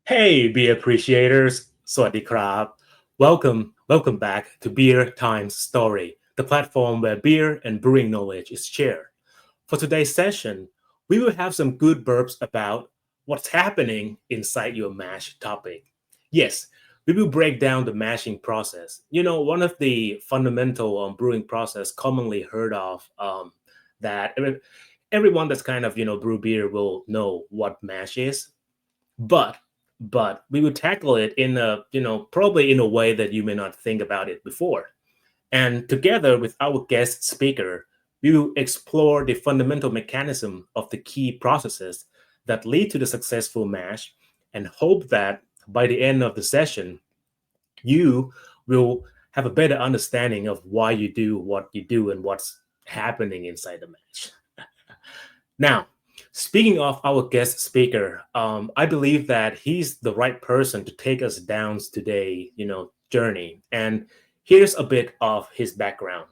Hey, beer appreciators! สวัสดีครับ Welcome back to Beer Times Story, the platform where beer and brewing knowledge is shared. For today's session, we will have some good burps about what's happening inside your mash topic. Yes, we will break down the mashing process. One of the fundamental brewing process commonly heard of that everyone that's kind of brew beer will know what mash is, but we will tackle it in a probably in a way that you may not think about it before. And together with our guest speaker, we will explore the fundamental mechanism of the key processes that lead to the successful mash, and hope that by the end of the session you will have a better understanding of why you do what you do and what's happening inside the mash. Now, speaking of our guest speaker, I believe that he's the right person to take us down today, journey. And here's a bit of his background.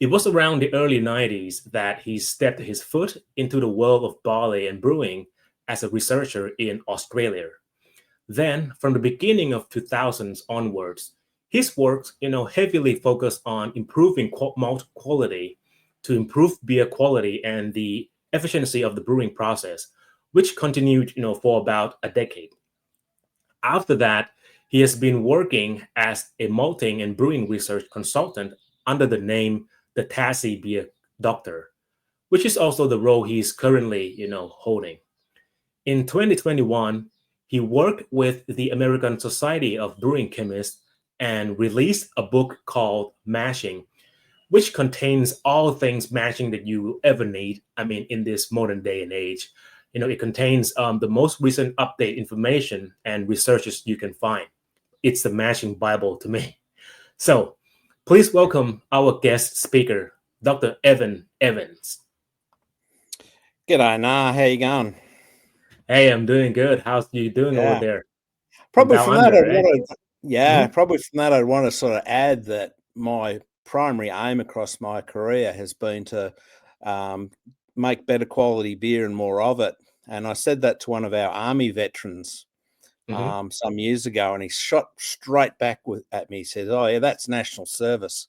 It was around the early 90s that he stepped his foot into the world of barley and brewing as a researcher in Australia. Then, from the beginning of 2000s onwards, his work, heavily focused on improving malt quality to improve beer quality and the efficiency of the brewing process, which continued, for about a decade. After that, he has been working as a malting and brewing research consultant under the name the Tassie Beer Doctor, which is also the role he's currently, holding. In 2021, he worked with the American Society of Brewing Chemists and released a book called Mashing, which contains all things mashing that you ever need. I mean, in this modern day and age, it contains the most recent update information and researches you can find. It's the mashing Bible to me. So, please welcome our guest speaker, Dr. Evan Evans. G'day, Nah. How you going? Hey, I'm doing good. How's you doing over Yeah. there? In Probably Down from that, Under, eh? Mhm. probably from that, I'd want to sort of add that my primary aim across my career has been to um, make better quality beer and more of it. And I said that to one of our army veterans Mhm. some years ago, and he shot straight back at me. He said, "Oh, yeah, that's national service."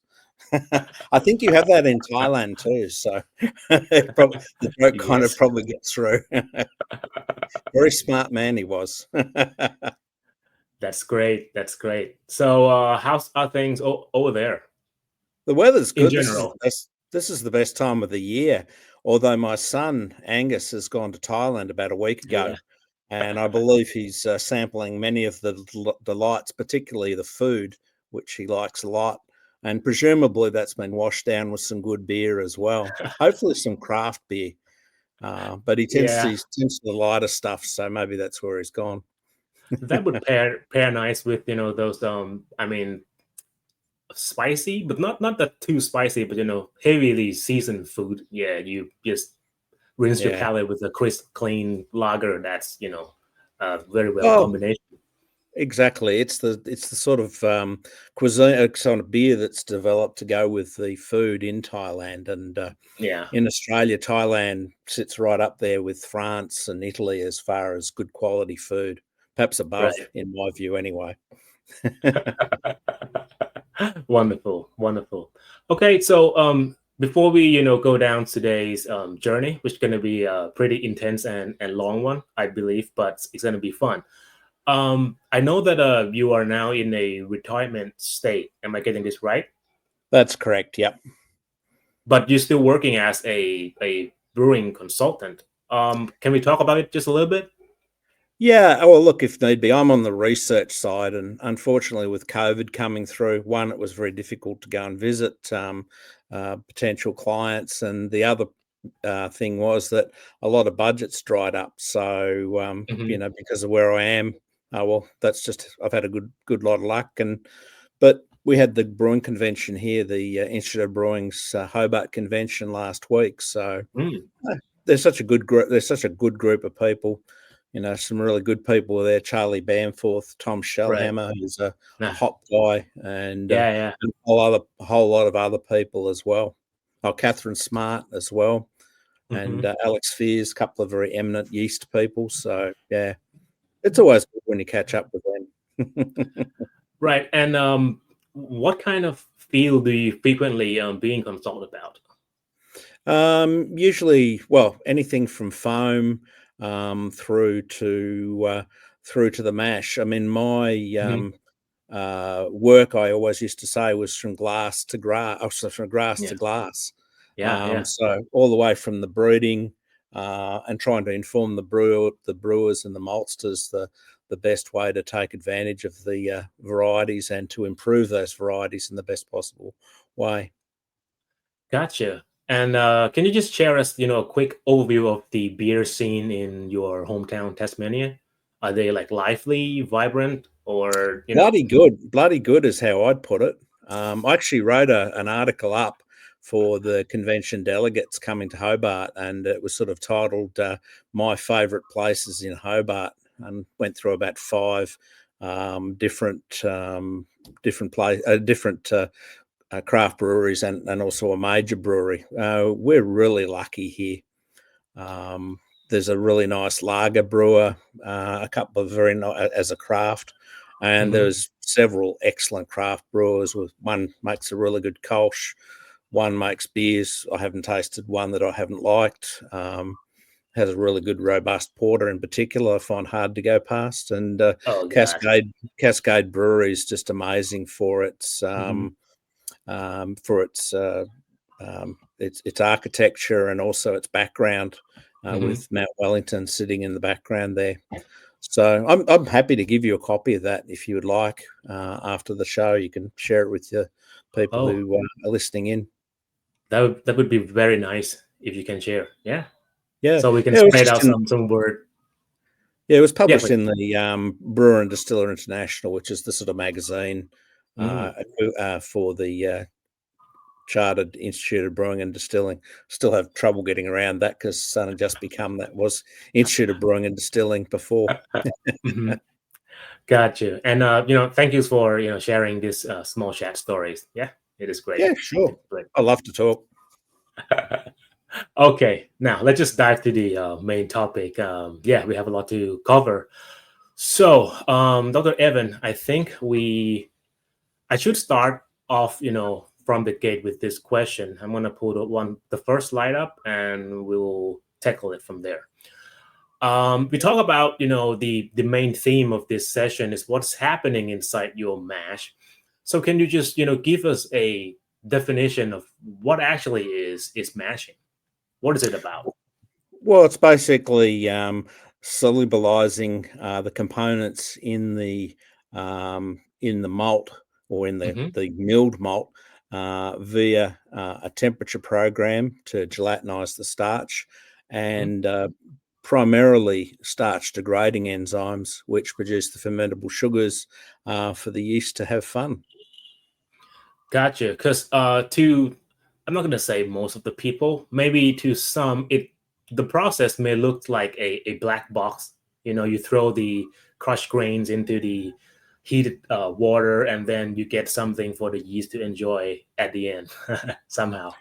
I think you have that in Thailand too, so the joke kind of Yes. probably gets through. Very smart man he was. That's great. That's great. So, how's are things over there The weather's in good. This is the general? best. This is the best time of the year. Although my son Angus has gone to Thailand about a week Yeah. ago, and I believe he's sampling many of the delights, particularly the food, which he likes a lot. And presumably that's been washed down with some good beer as well. Hopefully some craft beer. But he tends to Yeah, he tends to the lighter stuff, so maybe that's where he's gone. that would pair nice with those I mean spicy, but not that too spicy, but heavily seasoned food. Yeah, you just rinse your Yeah. palate with a crisp, clean lager. That's a very well Oh, combination. exactly. It's the sort of cuisine, sort of beer that's developed to go with the food in Thailand, and Yeah, in Australia, Thailand sits right up there with France and Italy as far as good quality food, perhaps above, right. in my view, anyway. Wonderful, wonderful. Okay, so before we go down today's journey, which is going to be a pretty intense and long one, I believe, but it's going to be fun. I know that you are now in a retirement state. Am I getting this right? That's correct. Yep. But you're still working as a brewing consultant. Can we talk about it just a little bit? Yeah, well, look, if need be, I'm on the research side, and unfortunately, with COVID coming through, one, it was very difficult to go and visit potential clients, and the other thing was that a lot of budgets dried up. So, Hmm. because of where I am, well, that's just I've had a good lot of luck, but we had the brewing convention here, the Institute of Brewing's Hobart convention last week. So Mm, there's such a good group. There's such a good group of people. Some really good people there. Charlie Bamforth, Tom right. Shellhammer, who's a Nah. hop guy, and Yeah, yeah. a whole lot of other people as well. Oh, Catherine Smart as well, and Hmm. Alex Fears, a couple of very eminent yeast people. So yeah, it's always good when you catch up with them. Right. And what kind of field do you frequently being consulted about? Usually, well, anything from foam through to the mash. I mean, my Hmm. work, I always used to say, was from glass to grass, also from grass Yeah. to glass. Yeah. Yeah. So all the way from the breeding and trying to inform the brewers and the maltsters the best way to take advantage of the varieties and to improve those varieties in the best possible way. Gotcha. And can you just share us, a quick overview of the beer scene in your hometown, Tasmania? Are they like lively, vibrant, or Bloody good is how I'd put it. I actually wrote an article up for the convention delegates coming to Hobart, and it was sort of titled "My Favourite Places in Hobart," and went through about five different craft breweries and also a major brewery. We're really lucky here. There's a really nice lager brewer, a couple of as a craft, and Mhm. there's several excellent craft brewers. With one makes a really good Kolsch, one makes beers. I haven't tasted one that I haven't liked. Has a really good robust porter in particular. I find hard to go past, and Oh God. Cascade Brewery is just amazing Hmm. for its architecture and also its background, Hmm. with Mount Wellington sitting in the background there. So I'm happy to give you a copy of that if you would like. After the show, you can share it with the people Oh, who are listening in. that would be very nice if you can share. Yeah, Yeah, so we can yeah, it was spread just out in some word. yeah, it was Yeah, published please. in the Brewer and Distiller International, which is the sort of magazine Mm. for the Chartered Institute of Brewing and Distilling. Still have trouble getting around that because Sun had just become that was Institute of Brewing and Distilling before. Hmm. Gotcha. And thank you for sharing these small chat stories. Yeah, it is great. Yeah, sure. It's great. I love to talk. Okay, now let's just dive to the main topic. Yeah, we have a lot to cover. So, Dr. Evan, I think I should start off, from the gate with this question. I'm gonna put the first slide up, and we'll tackle it from there. We talk about, the main theme of this session is what's happening inside your mash. So, can you just, give us a definition of what actually is mashing? What is it about? Well, it's basically solubilizing the components in the malt or in Hmm. the milled malt via a temperature program to gelatinize the starch Hmm. and primarily starch degrading enzymes, which produce the fermentable sugars for the yeast to have fun. Gotcha. Because I'm not gonna say most of the people, maybe to some, the process may look like a black box. You throw the crushed grains into the heated water, and then you get something for the yeast to enjoy at the end somehow.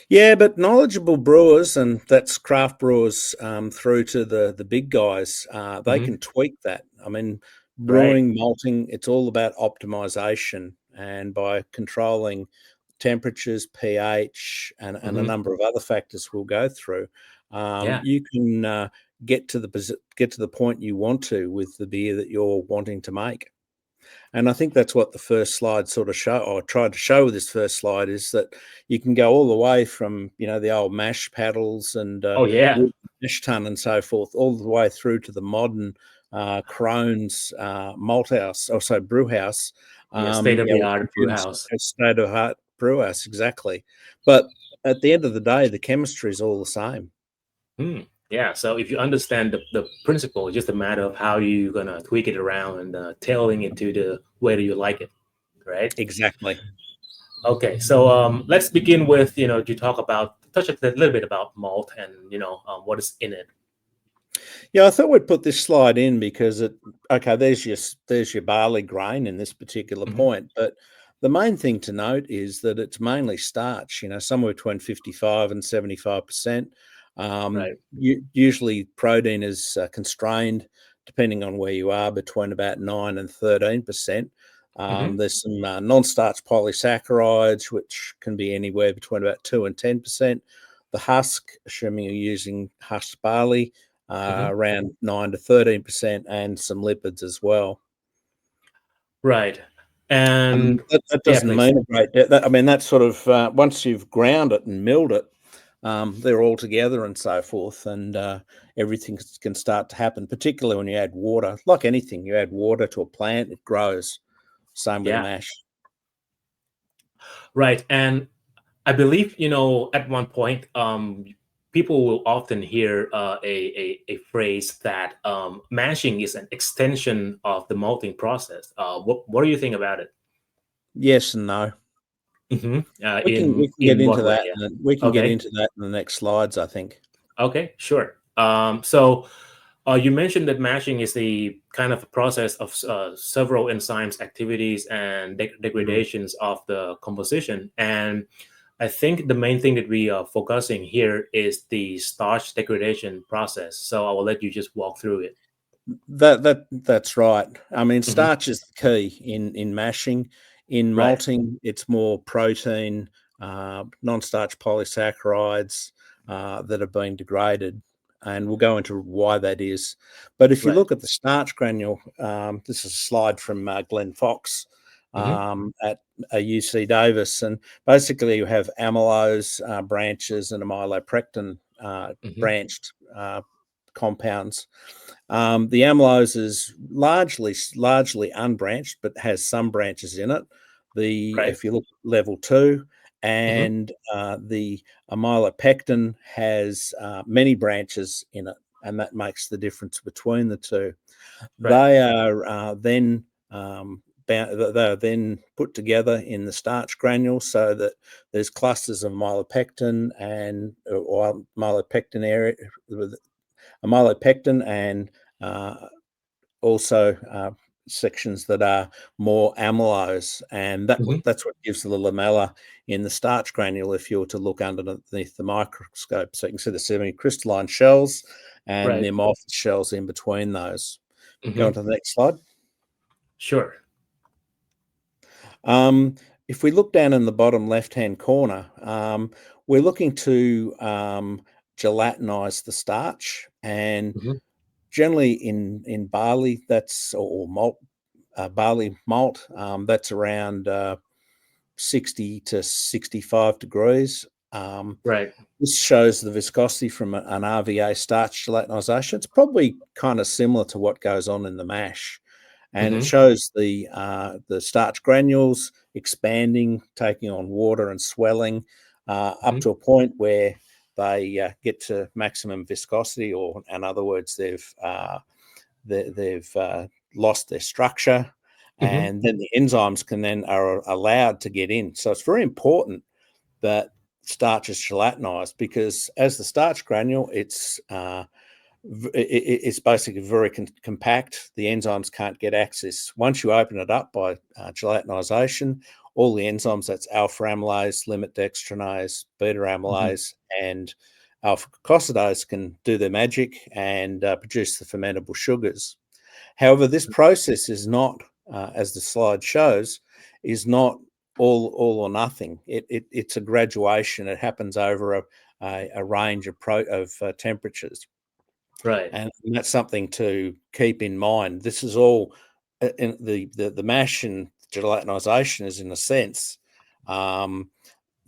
Yeah, but knowledgeable brewers, and that's craft brewers through to the big guys, they Hmm. can tweak that. I mean, Right. brewing, malting, it's all about optimization. And by controlling temperatures, pH, and a Hmm. number of other factors we'll go through, Yeah. you can get to the point you want to with the beer that you're wanting to make. And I think that's what the first slide sort of show, or tried to show with this first slide, is that you can go all the way from the old mash paddles and Oh yeah. wood mash tun and so forth, all the way through to the modern Crohn's malt house, also brew house, Yeah. State of the with art brew computers, house. state of art brew house, exactly. But at the end of the day, the chemistry is all the same. Hmm. Yeah. So if you understand the principle, it's just a matter of how you're gonna tweak it around and tailoring it to the way that you like it, right? Exactly. Okay, so let's begin with to touch a little bit about malt and what is in it. Yeah, I thought we'd put this slide in because okay, there's your barley grain in this particular Hmm. point, but the main thing to note is that it's mainly starch, somewhere between 55 and 75%. Right. Usually protein is constrained depending on where you are, between about 9 and 13%. Mm-hmm. There's some non-starch polysaccharides, which can be anywhere between about 2 and 10%. The husk, assuming you're using husked barley, Mm-hmm. around 9 to 13%, and some lipids as well. Right. And And that yeah, doesn't please. mean a great deal. I mean, that's sort of once you've ground it and milled it, they're all together and so forth, and everything can start to happen, particularly when you add water. Like anything, you add water to a plant, it grows. Same with a Yeah. mash. Right. And I believe, at one point, people will often hear a phrase that mashing is an extension of the malting process. What do you think about it? Yes and no. Hmm. We can get In into what way? that, Yeah. and we can get Okay. into that in the next slides, I think. Okay. Sure. So you mentioned that mashing is the kind of a process of several enzymes activities and Mm. degradations of the composition. And I think the main thing that we are focusing here is the starch degradation process. So I will let you just walk through it. That's right. I mean, Hmm. starch is the key in mashing. In Right. malting, it's more protein, non-starch polysaccharides that are being degraded, and we'll go into why that is. But if you Right. look at the starch granule, this is a slide from Glenn Fox Hmm. at UC Davis, and basically you have amylose branches and amylopectin Hmm. branched compounds. The amylose is largely unbranched, but has some branches in it. Right. If you look at level 2, Hmm. and the amylopectin has many branches in it, and that makes the difference between the two. Right. They are they are then put together in the starch granule so that there's clusters of amylopectin and or amylopectin area, amylopectin and also sections that are more amylose, and Hmm. that's what gives the lamella in the starch granule if you were to look underneath the microscope. So you can see the semi-crystalline shells and the Right. amorphous shells in between those. Go on Hmm. to the next slide. Sure. Um, if we look down in the bottom left-hand corner, we're looking to gelatinize the starch, and Hmm. generally in barley, that's or malt, barley malt, that's around 60 to 65 degrees. Right. This shows the viscosity from an RVA starch gelatinization. It's probably kind of similar to what goes on in the mash, and it Hmm. shows the starch granules expanding, taking on water and swelling up Hmm. to a point where they get to maximum viscosity, or in other words, they've lost their structure, Hmm. and then the enzymes are allowed to get in. So it's very important that starch is gelatinized, because as the starch granule, it's basically very compact. The enzymes can't get access. Once you open it up by gelatinization, all the enzymes, that's alpha amylase, limit dextranase, beta Hmm. amylase, and alpha glucosidase, can do their magic and produce the fermentable sugars. However, this process is not, as the slide shows, is not all or nothing. It's a graduation. It happens over a range of temperatures, Right. and that's something to keep in mind. This is all in the mash and gelatinization is, in a sense, um,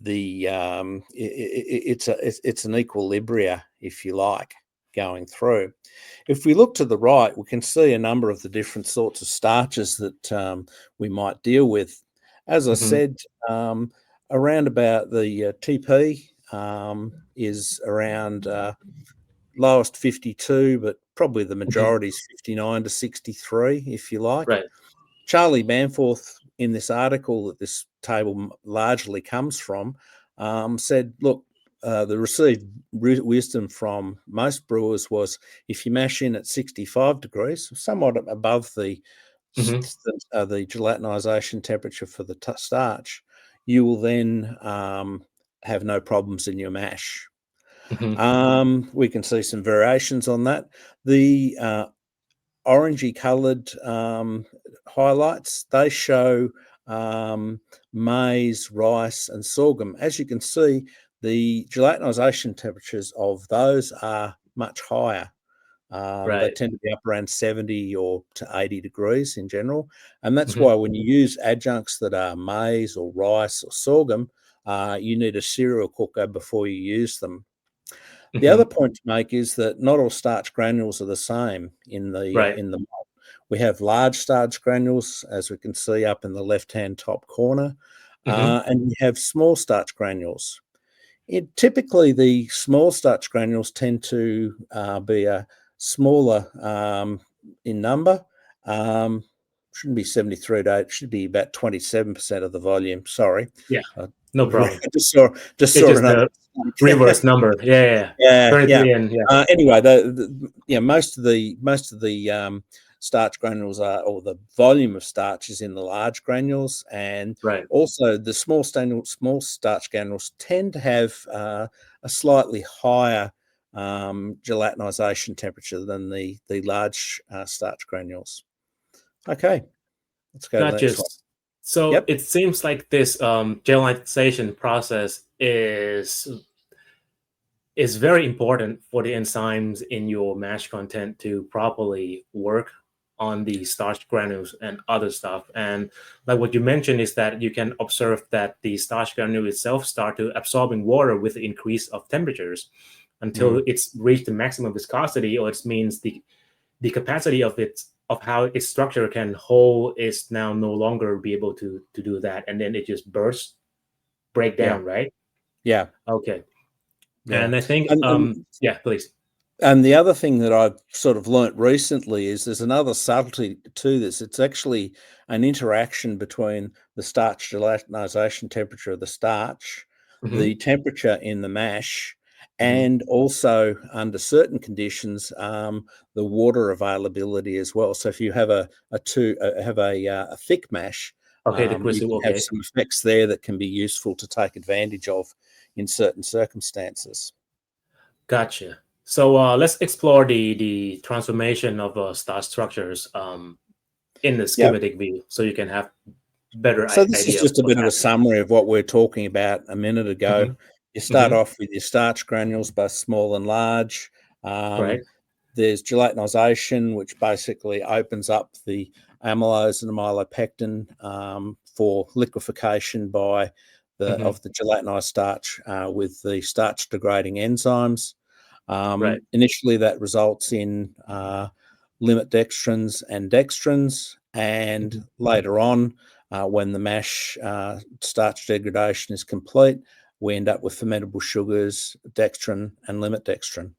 it's an equilibria, if you like, going through. If we look to the right, we can see a number of the different sorts of starches that we might deal with. As I Hmm. said, around about the TP is around lowest 52, but probably the Hmm. majority is 59 to 63, if you like. Right. Charlie Manforth, in this article that this table largely comes from, said, look, the received wisdom from most brewers was, if you mash in at 65 degrees, somewhat above Hmm. the gelatinization temperature for the starch, you will then have no problems in your mash. Hmm. We can see some variations on that. The orangey coloured highlights, they show maize, rice, and sorghum. As you can see, the gelatinization temperatures of those are much higher. They Right. tend to be up around 70 or to 80 degrees in general. And that's Hmm. why when you use adjuncts that are maize or rice or sorghum, you need a cereal cooker before you use them. The Hmm. other point to make is that not all starch granules are the same in Right. the malt. We have large starch granules, as we can see up in the left-hand top corner, Hmm. and we have small starch granules. Typically, the small starch granules tend to be a smaller in number. Um, shouldn't be 73 to 8, it should be about 27% of the volume. Sorry. Yeah. Uh, No problem. just It's saw just another. the reverse number. Yeah. Yeah. Yeah. Yeah, yeah. 33 and yeah. Anyway, most of the starch granules are, or the volume of starch is in the large granules, and Right. also the small starch granules tend to have a slightly higher gelatinization temperature than the large starch granules. Okay, let's go to the Gotcha. next one. So Yep. it seems like this gelatinization process is very important for the enzymes in your mash content to properly work on the starch granules and other stuff. And like what you mentioned is that you can observe that the starch granule itself start to absorbing water with the increase of temperatures until Mm, it's reached the maximum viscosity, or it means the capacity of how its structure can hold is now no longer be able to do that, and then it just bursts, break yeah, down, right? yeah, Okay. yeah. And I think And yeah, please. And the other thing that I've sort of learnt recently is there's another subtlety to this. It's actually an interaction between the starch gelatinization temperature of the starch, Hmm. the temperature in the mash, Hmm. and also under certain conditions, the water availability as well. So if you have a thick mash, Okay, the you crystal. can have Okay, some effects there that can be useful to take advantage of in certain circumstances. gotcha. So let's explore the transformation of starch structures in the Yeah. schematic view, so you can have better So this is idea of just a what's bit of a happening. summary of what we're talking about a minute ago. Hmm. You start Hmm. off with your starch granules, both small and large. Right. There's gelatinization, which basically opens up the amylose and amylopectin for liquefaction by Hmm. of the gelatinized starch with the starch degrading enzymes. Right. Initially, that results in limit dextrins and dextrins, and Hmm. later on, when the mash starch degradation is complete, we end up with fermentable sugars, dextrin, and limit dextrin.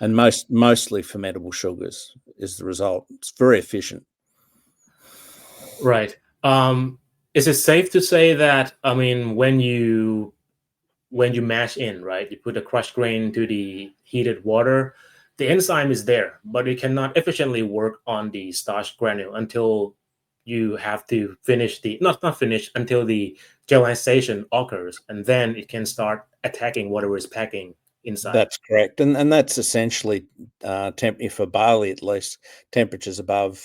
And mostly fermentable sugars is the result. It's very efficient. Right. Is it safe to say that, I mean, when you mash in, right, you put the crushed grain into the heated water, the enzyme is there, but it cannot efficiently work on the starch granule until you have to finish the not finish until the gelatinization occurs, and then it can start attacking whatever is packing inside. That's correct, and that's essentially for barley at least temperatures above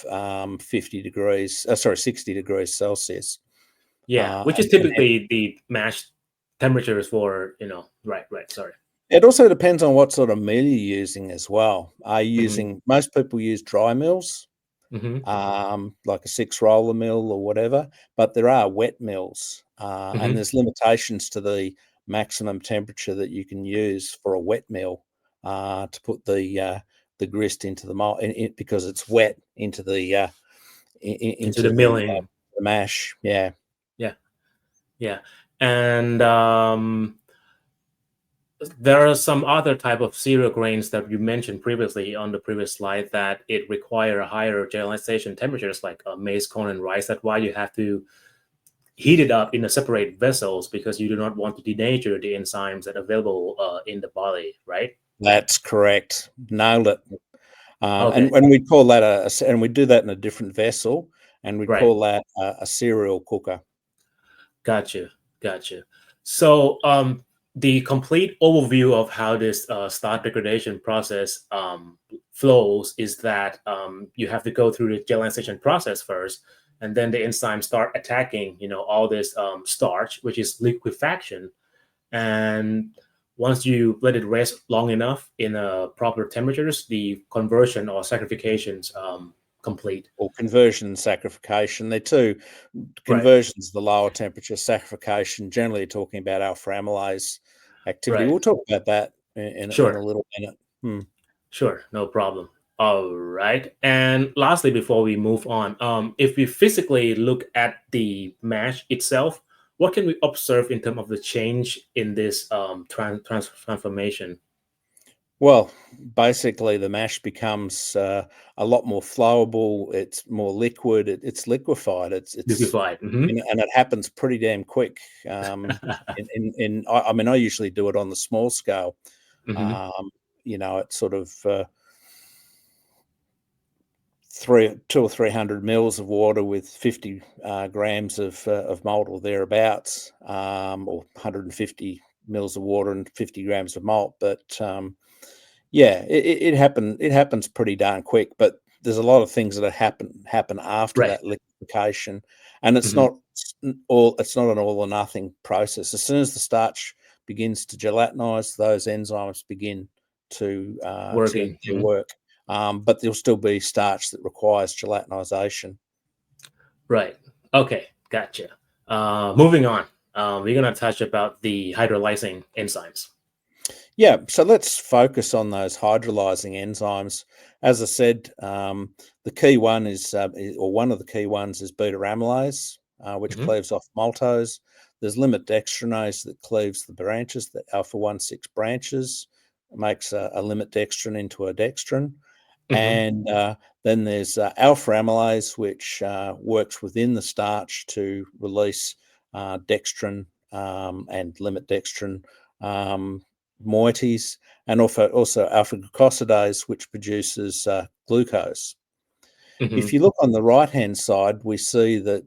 50 degrees. Sorry, 60 degrees Celsius. Yeah, which is And typically the mash temperatures for, right, right, sorry. it also depends on what sort of mill you're using as well. Are you Hmm. using most people use dry mills, Hmm. like a six roller mill or whatever, but there are wet mills, and Hmm. there's limitations to the maximum temperature that you can use for a wet mill to put the grist into the mold because it's wet into Into the into milling. the mash. Yeah. Yeah, yeah. And there are some other type of cereal grains that you mentioned previously on the previous slide that it require higher gelatinization temperatures, like maize, corn, and rice. That's why you have to heat it up in a separate vessels, because you do not want to denature the enzymes that are available in the body, right? That's correct. Nailed it. Okay, And we call that and we do that in a different vessel, and we right. call that a cereal cooker. Gotcha, gotcha. So the complete overview of how this starch degradation process flows is that you have to go through the gelatinization process first, and then the enzymes start attacking, all this starch, which is liquefaction. And once you let it rest long enough in proper temperatures, the conversion or sacrifications complete. Or conversion and saccharification. They're two. Right, Conversion's the lower temperature. Saccharification, generally talking about alpha amylase activity. right. We'll talk about that in a Sure. little minute. Sure, no problem. All right. And lastly, before we move on, if we physically look at the mash itself, what can we observe in terms of the change in this transformation? Well, basically, the mash becomes a lot more flowable. It's more liquid. It's liquefied. It's Liquefied. Mm-hmm. and it happens pretty damn quick. I mean, I usually do it on the small scale. Mm-hmm. Um, it's sort of 200 or 300 mils of water with 50 grams of malt or thereabouts, or 150 mils of water and 50 grams of malt. But yeah, it happens pretty darn quick. But there's a lot of things that happen after Right. that liquefaction, and it's Mm-hmm. not an all or nothing process. As soon as the starch begins to gelatinize, those enzymes begin to do Working. their Mm-hmm. work. But there'll still be starch that requires gelatinization. Right. Okay. Gotcha. Moving on. We're gonna touch about the hydrolyzing enzymes. Yeah, so let's focus on those hydrolyzing enzymes. As I said, the key one or one of the key ones is beta amylase, which Mm-hmm. cleaves off maltose. There's limit dextrinase that cleaves the branches, the alpha 1,6 branches, makes a limit dextrin into a dextrin. Mm-hmm. And then there's alpha amylase, which works within the starch to release dextrin and limit dextrin moieties, and also alpha glucosidase, which produces glucose. Mm-hmm. If you look on the right hand side, we see that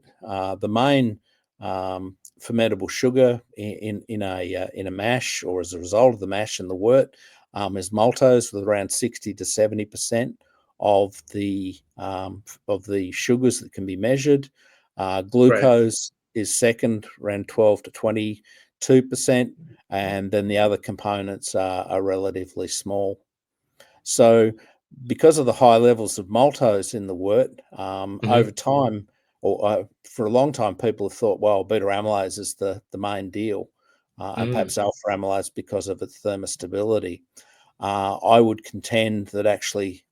the main fermentable sugar in a mash, or as a result of the mash and the wort, is maltose, with around 60 to 70% of the sugars that can be measured. Right. Glucose is second, around 12 to 22%, and then the other components are relatively small. So, because of the high levels of maltose in the wort, Mm-hmm. over time, or for a long time, people have thought, well, beta amylase is the main deal, and Mm. perhaps alpha amylase because of its thermostability. I would contend that actually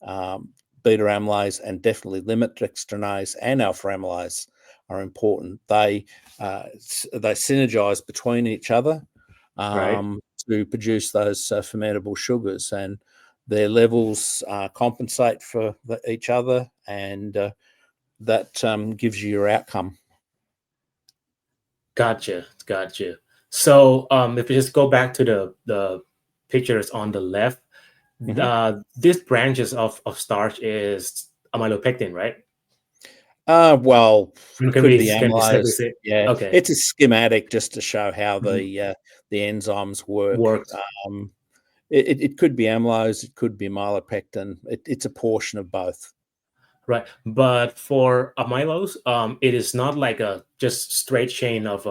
beta amylase and definitely limit dextrinase and alpha amylase are important. They synergize between each other Right. to produce those fermentable sugars, and their levels compensate for each other, and that gives you your outcome. Gotcha. Gotcha. So, if we just go back to the pictures on the left, Mhm. these branches of starch is amylopectin, right? Well, And it could be can we safely amylase. say, Yeah, okay, it's a schematic just to show how mhm, the enzymes work. works Um, it could be amylose, it could be amylopectin. It's a portion of both. right? But for amylose, it is not like a just straight chain of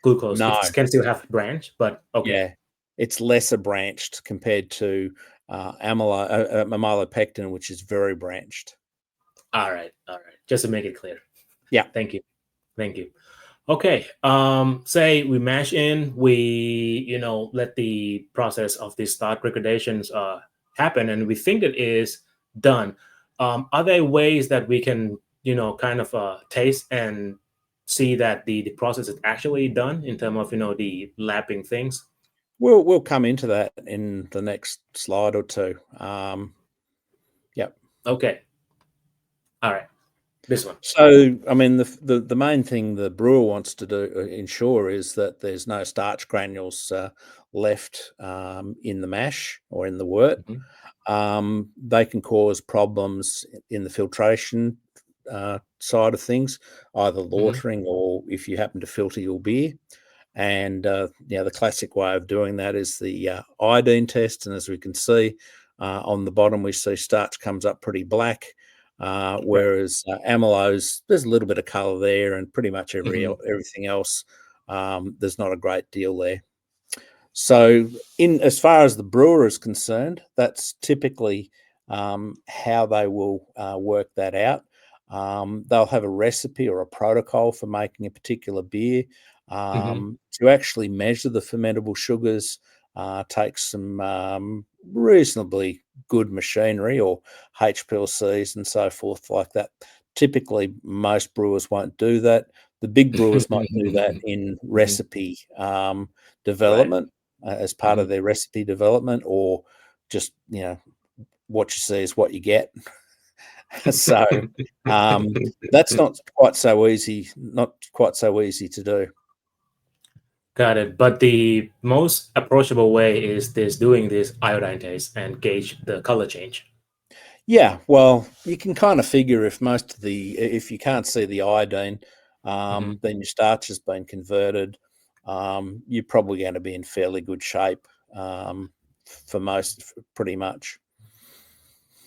glucose. It No, can still have branch, but okay, yeah, it's lesser branched compared to amylopectin, which is very branched. all right. Just to make it clear. Yeah. Thank you, thank you. Okay, say we mash in, we let the process of the starch degradations happen, and we think it is done. Are there ways that we can kind of taste and see that the process is actually done in terms of the lapping things? We'll come into that in the next slide or two. Yeah. Okay, all right, this one. So, I mean, the main thing the brewer wants to do ensure is that there's no starch granules left in the mash or in the wort. Mhm. They can cause problems in the filtration side of things, either Mhm. lautering or if you happen to filter your beer. And the classic way of doing that is the iodine test. And as we can see on the bottom, we see starch comes up pretty black, whereas amylose, there's a little bit of color there, and pretty much everything else, there's not a great deal there. So, as far as the brewer is concerned, that's typically how they will work that out. They'll have a recipe or a protocol for making a particular beer. To actually measure the fermentable sugars takes some reasonably good machinery or HPLCs and so forth like that. Typically, most brewers won't do that. The big brewers might do that in recipe development as part of their recipe development, or just what you see is what you get. So that's not quite so easy to do. Got it. But the most approachable way is doing this iodine test and gauge the color change. Yeah, well, you can kind of figure if you can't see the iodine, then your starch has been converted. You're probably going to be in fairly good shape pretty much.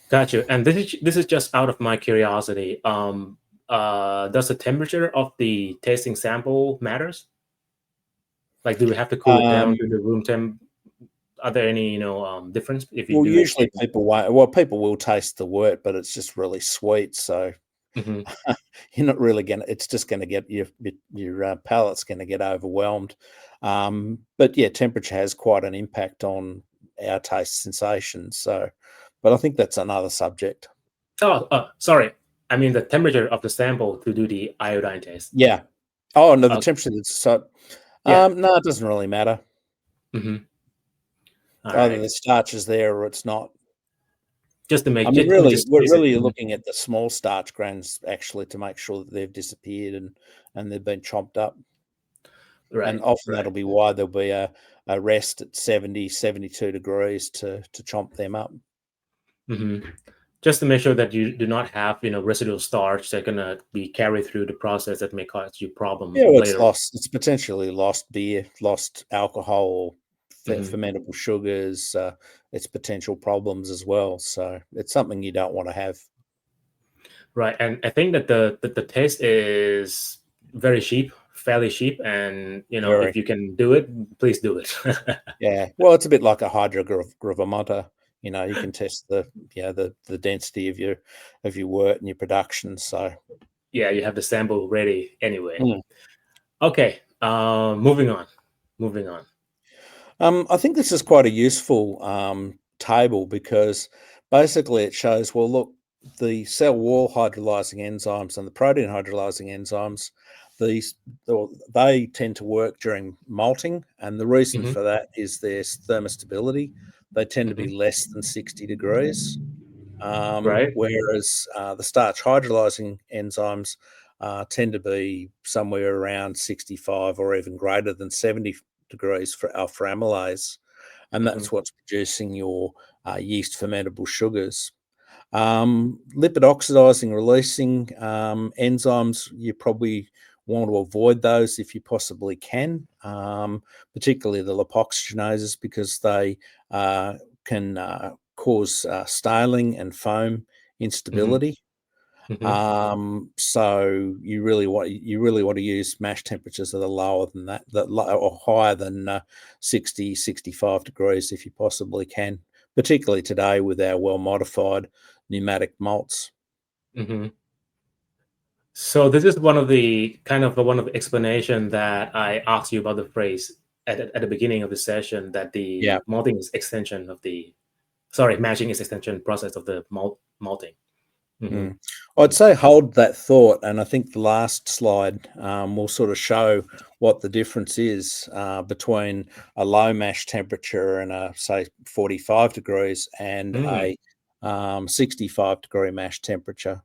Gotcha. And this is just out of my curiosity. Does the temperature of the tasting sample matters? Like, do we have to cool it down to the room temp? Are there any difference if you do it? Usually people won't. Well, people will taste the wort, but it's just really sweet, so you're not really gonna. It's just going to get your palate's going to get overwhelmed. But yeah, temperature has quite an impact on our taste sensations. So, but I think that's another subject. Oh, sorry. I mean the temperature of the sample to do the iodine test. Yeah. Oh no, the temperature. No, it doesn't really matter. Either the starch is there or it's not. Just to make. We're really looking at the small starch grains actually to make sure that they've disappeared and they've been chomped up. Right. And often that'll be why there'll be a rest at 70, 72 degrees to chomp them up. Just to make sure that you do not have residual starch that's gonna be carried through the process that may cause you problems later. It's potentially lost beer, lost alcohol, fermentable sugars, it's potential problems as well. So it's something you don't want to have. Right, and I think that the taste is very cheap, fairly cheap, and if you can do it, please do it. Yeah, well, it's a bit like a hydrogravimeter. You can test the density of your wort and your production. So yeah, you have the sample ready anyway. Okay, moving on. I think this is quite a useful table because basically it shows, well, look, the cell wall hydrolyzing enzymes and the protein hydrolyzing enzymes, they tend to work during malting, and the reason for that is their thermostability. They tend to be less than 60 degrees, whereas the starch hydrolyzing enzymes tend to be somewhere around 65 or even greater than 70 degrees for alpha amylase, and that's what's producing your yeast fermentable sugars. Lipid oxidizing releasing enzymes, you probably want to avoid those if you possibly can, particularly the lipoxygenases, because they can cause staling and foam instability. So you really want to use mash temperatures that are lower than that, or higher than 60, 65 degrees if you possibly can, particularly today with our well modified pneumatic malts. So this is one of the explanation that I asked you about the phrase at the beginning of the session, that the malting is extension of mashing is extension process of the malting. I'd say hold that thought, and I think the last slide will sort of show what the difference is between a low mash temperature and a, say, 45 degrees and a 65 degree mash temperature.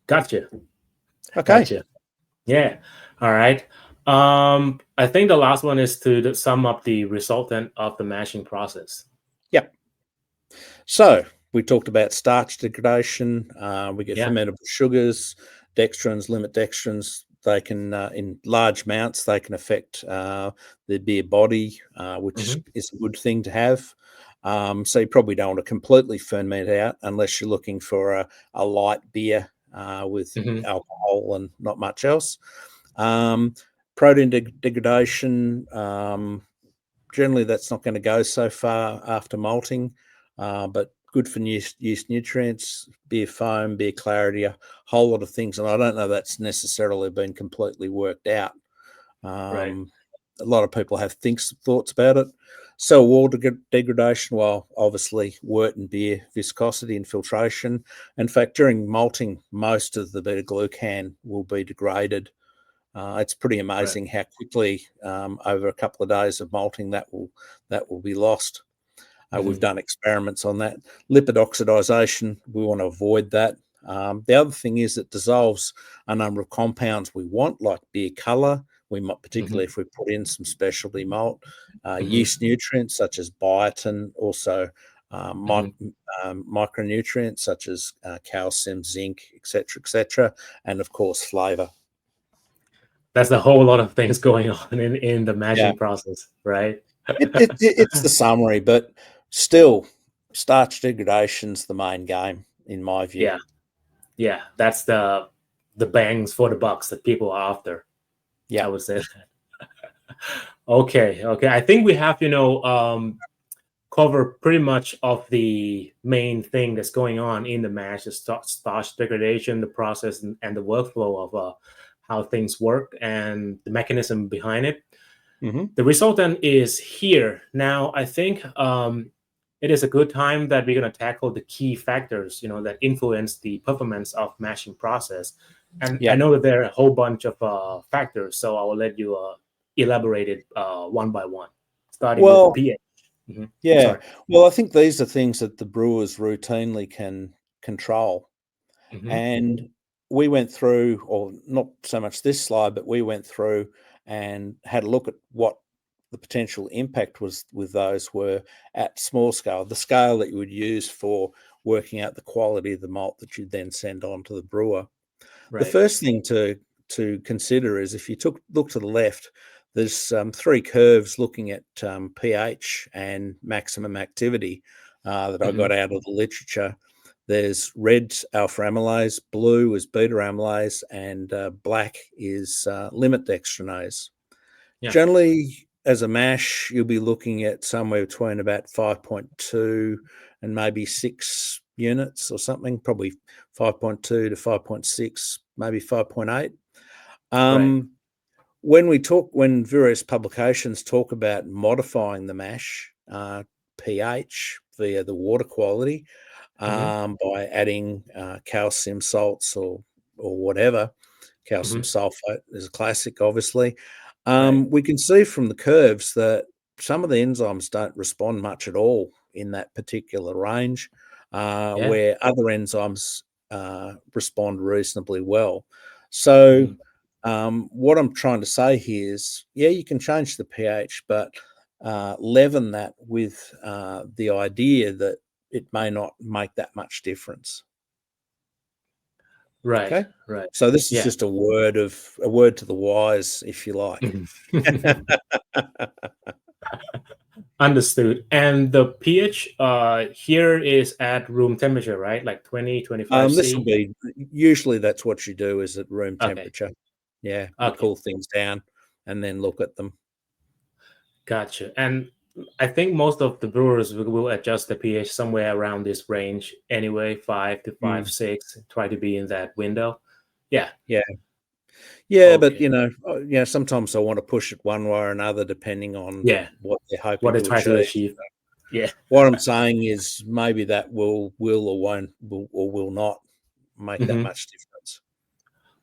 Gotcha. Okay. Gotcha. Yeah. All right. I think the last one is to sum up the resultant of the mashing process. Yep. So we talked about starch degradation. We get fermentable sugars, dextrins, limit dextrins. they can, in large amounts, they can affect the beer body, which is a good thing to have. So you probably don't want to completely ferment out unless you're looking for a light beer with alcohol and not much else. Protein degradation, generally that's not going to go so far after malting, but good for yeast nutrients, beer foam, beer clarity, a whole lot of things. And I don't know that's necessarily been completely worked out. Right. A lot of people have thoughts about it. So water degradation, well, obviously wort and beer viscosity and filtration. In fact, during malting, most of the beta glucan will be degraded. It's pretty amazing how quickly over a couple of days of malting that will be lost. We've done experiments on that. Lipid oxidization, we want to avoid that. The other thing is it dissolves a number of compounds we want, like beer color. We might, particularly if we put in some specialty malt, yeast nutrients such as biotin, also micronutrients such as calcium, zinc, etc., and of course flavor. That's a whole lot of things going on in the Yeah, mashing process, right? it's the summary, but still, starch degradation's the main game in my view. Yeah, that's the bangs for the bucks that people are after. I Yeah. would say that. Okay. I think we have cover pretty much of the main thing that's going on in the mash, the starch degradation, the process, and the workflow of how things work and the mechanism behind it. The resultant is here. Now, I think it is a good time that we're going to tackle the key factors, that influence the performance of mashing process. And I know that there are a whole bunch of factors, so I will let you elaborate it one by one, starting with the pH. Yeah. Sorry. Well, I think these are things that the brewers routinely can control. And we went through, or not so much this slide, but we went through and had a look at what the potential impact was with those were at small scale, the scale that you would use for working out the quality of the malt that you'd then send on to the brewer. The Right. first thing to consider is if you look to the left, there's three curves looking at pH and maximum activity that I got out of the literature. There's red alpha amylase, blue is beta amylase, and black is limit dextranase. Yeah. Generally, as a mash, you'll be looking at somewhere between about 5.2 and maybe 6 units or something, probably 5.2 to 5.6, maybe 5.8. Right. When various publications talk about modifying the mash pH via the water quality by adding calcium salts or whatever, calcium sulfate is a classic, obviously. Right. We can see from the curves that some of the enzymes don't respond much at all in that particular range, Yeah. where other enzymes respond reasonably well. So, what I'm trying to say here is, you can change the pH, but leaven that with the idea that it may not make that much difference. Right. Okay. Right. So this is Yeah. just a word to the wise, if you like. Understood. And the pH here is at room temperature, right? Like 20, 25 This will C. be usually that's what you do is at room Okay. temperature. Yeah, you Okay. cool things down and then look at them. Gotcha. And I think most of the brewers will adjust the pH somewhere around this range anyway, 5 to 5.6. Try to be in that window. Yeah. Yeah. Yeah, but Okay. sometimes I want to push it one way or another depending on Yeah. what they're What hoping they to try to achieve. achieve. Yeah. What I'm saying is maybe that will or won't or will not make that much difference.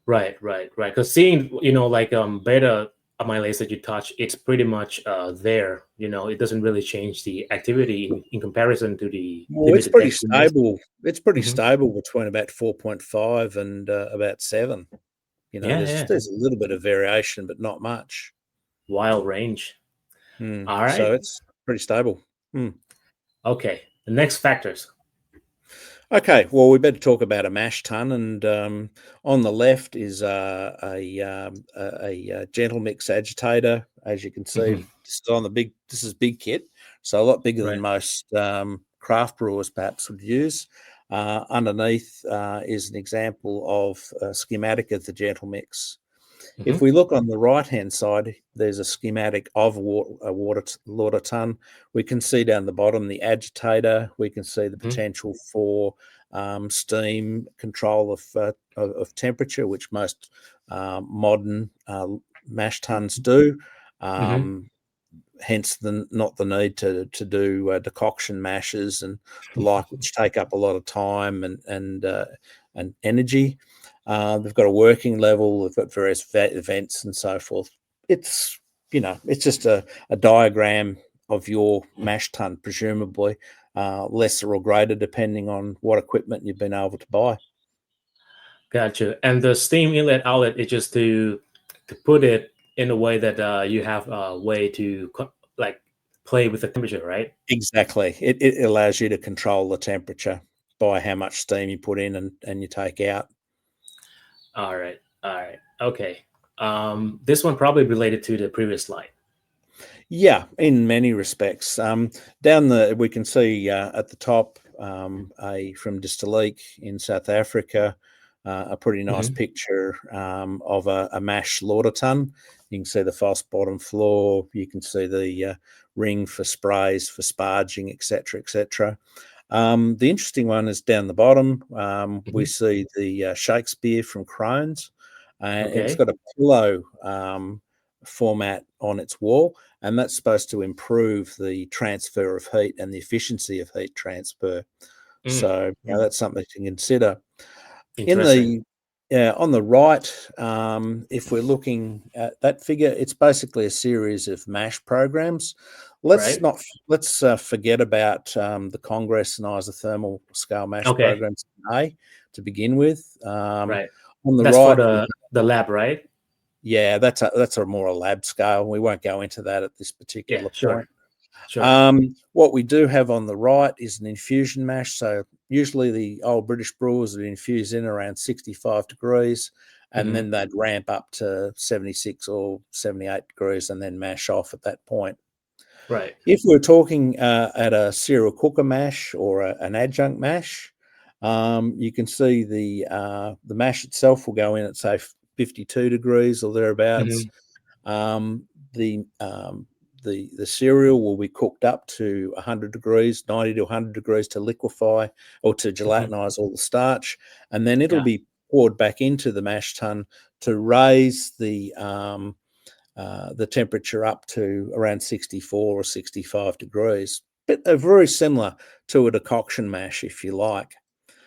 Right. Because seeing, like beta amylase that you touch, it's pretty much there. It doesn't really change the activity in comparison to the Well, it's limited pretty dextrinase. stable. It's pretty Mhm. stable between about 4.5 and about 7. Yeah. There's a little bit of variation, but not much. Wild range. All So right. it's pretty stable. Okay. The next factors. Okay, well, we better talk about a mash tun, and on the left is a gentle mix agitator. As you can see, Hmm. this is on the big. This is big kit, so a lot bigger than Right. most craft brewers perhaps would use. Underneath is an example of a schematic of the gentle mix. If Hmm. we look on the right-hand side, there's a schematic of a water ton. We can see down the bottom the agitator. We can see the Hmm. potential for steam control of temperature, which most modern mash tuns do. Hmm. Um, Hence, not the need to do decoction mashes and the like, which take up a lot of time and energy. They've got a working level. They've got various vents and so forth. It's it's just a diagram of your mash tun, presumably lesser or greater depending on what equipment you've been able to buy. Gotcha. And the steam inlet outlet is just to put it in a way that you have a way to like play with the temperature, right? Exactly. It allows you to control the temperature by how much steam you put in and you take out. All right. All right. Okay. This one probably related to the previous slide. Yeah, in many respects. Down we can see at the top a from Distilleek in South Africa, a pretty nice Hmm. picture of a mash slaughter tun. You can see the false bottom floor. You can see the ring for sprays for sparging, etc., etc. The interesting one is down the bottom. We Hmm. see the Shakespeare from Crohn's, and it's Okay. got a pillow format on its wall, and that's supposed to improve the transfer of heat and the efficiency of heat transfer. Mm. So Mm. that's something to consider. In Interesting. the On the right, if we're looking at that figure, it's basically a series of MASH programs. Let's Right. not let's forget about the Congress and isothermal scale MASH Okay. programs today to begin with. Right. On the That's for right, the lab, right? yeah, that's a more a lab scale. We won't go into that at this Yeah. particular Sure. point. Sure. What we do have on the right is an infusion mash. So usually the old British brewers would infuse in around 65 degrees, and Hmm. then they'd ramp up to 76 or 78 degrees and then mash off at that point. Right. If we're talking at a serial cooker mash or an adjunct mash, you can see the mash itself will go in at say 52 degrees or thereabouts. Hmm. Um, the um, the cereal will be cooked up to 100 degrees, 90 to 100 degrees to liquefy or to Hmm. gelatinize all the starch, and then it'll Yeah. be poured back into the mash tun to raise the temperature up to around 64 or 65 degrees. But very similar to a decoction mash, if you like.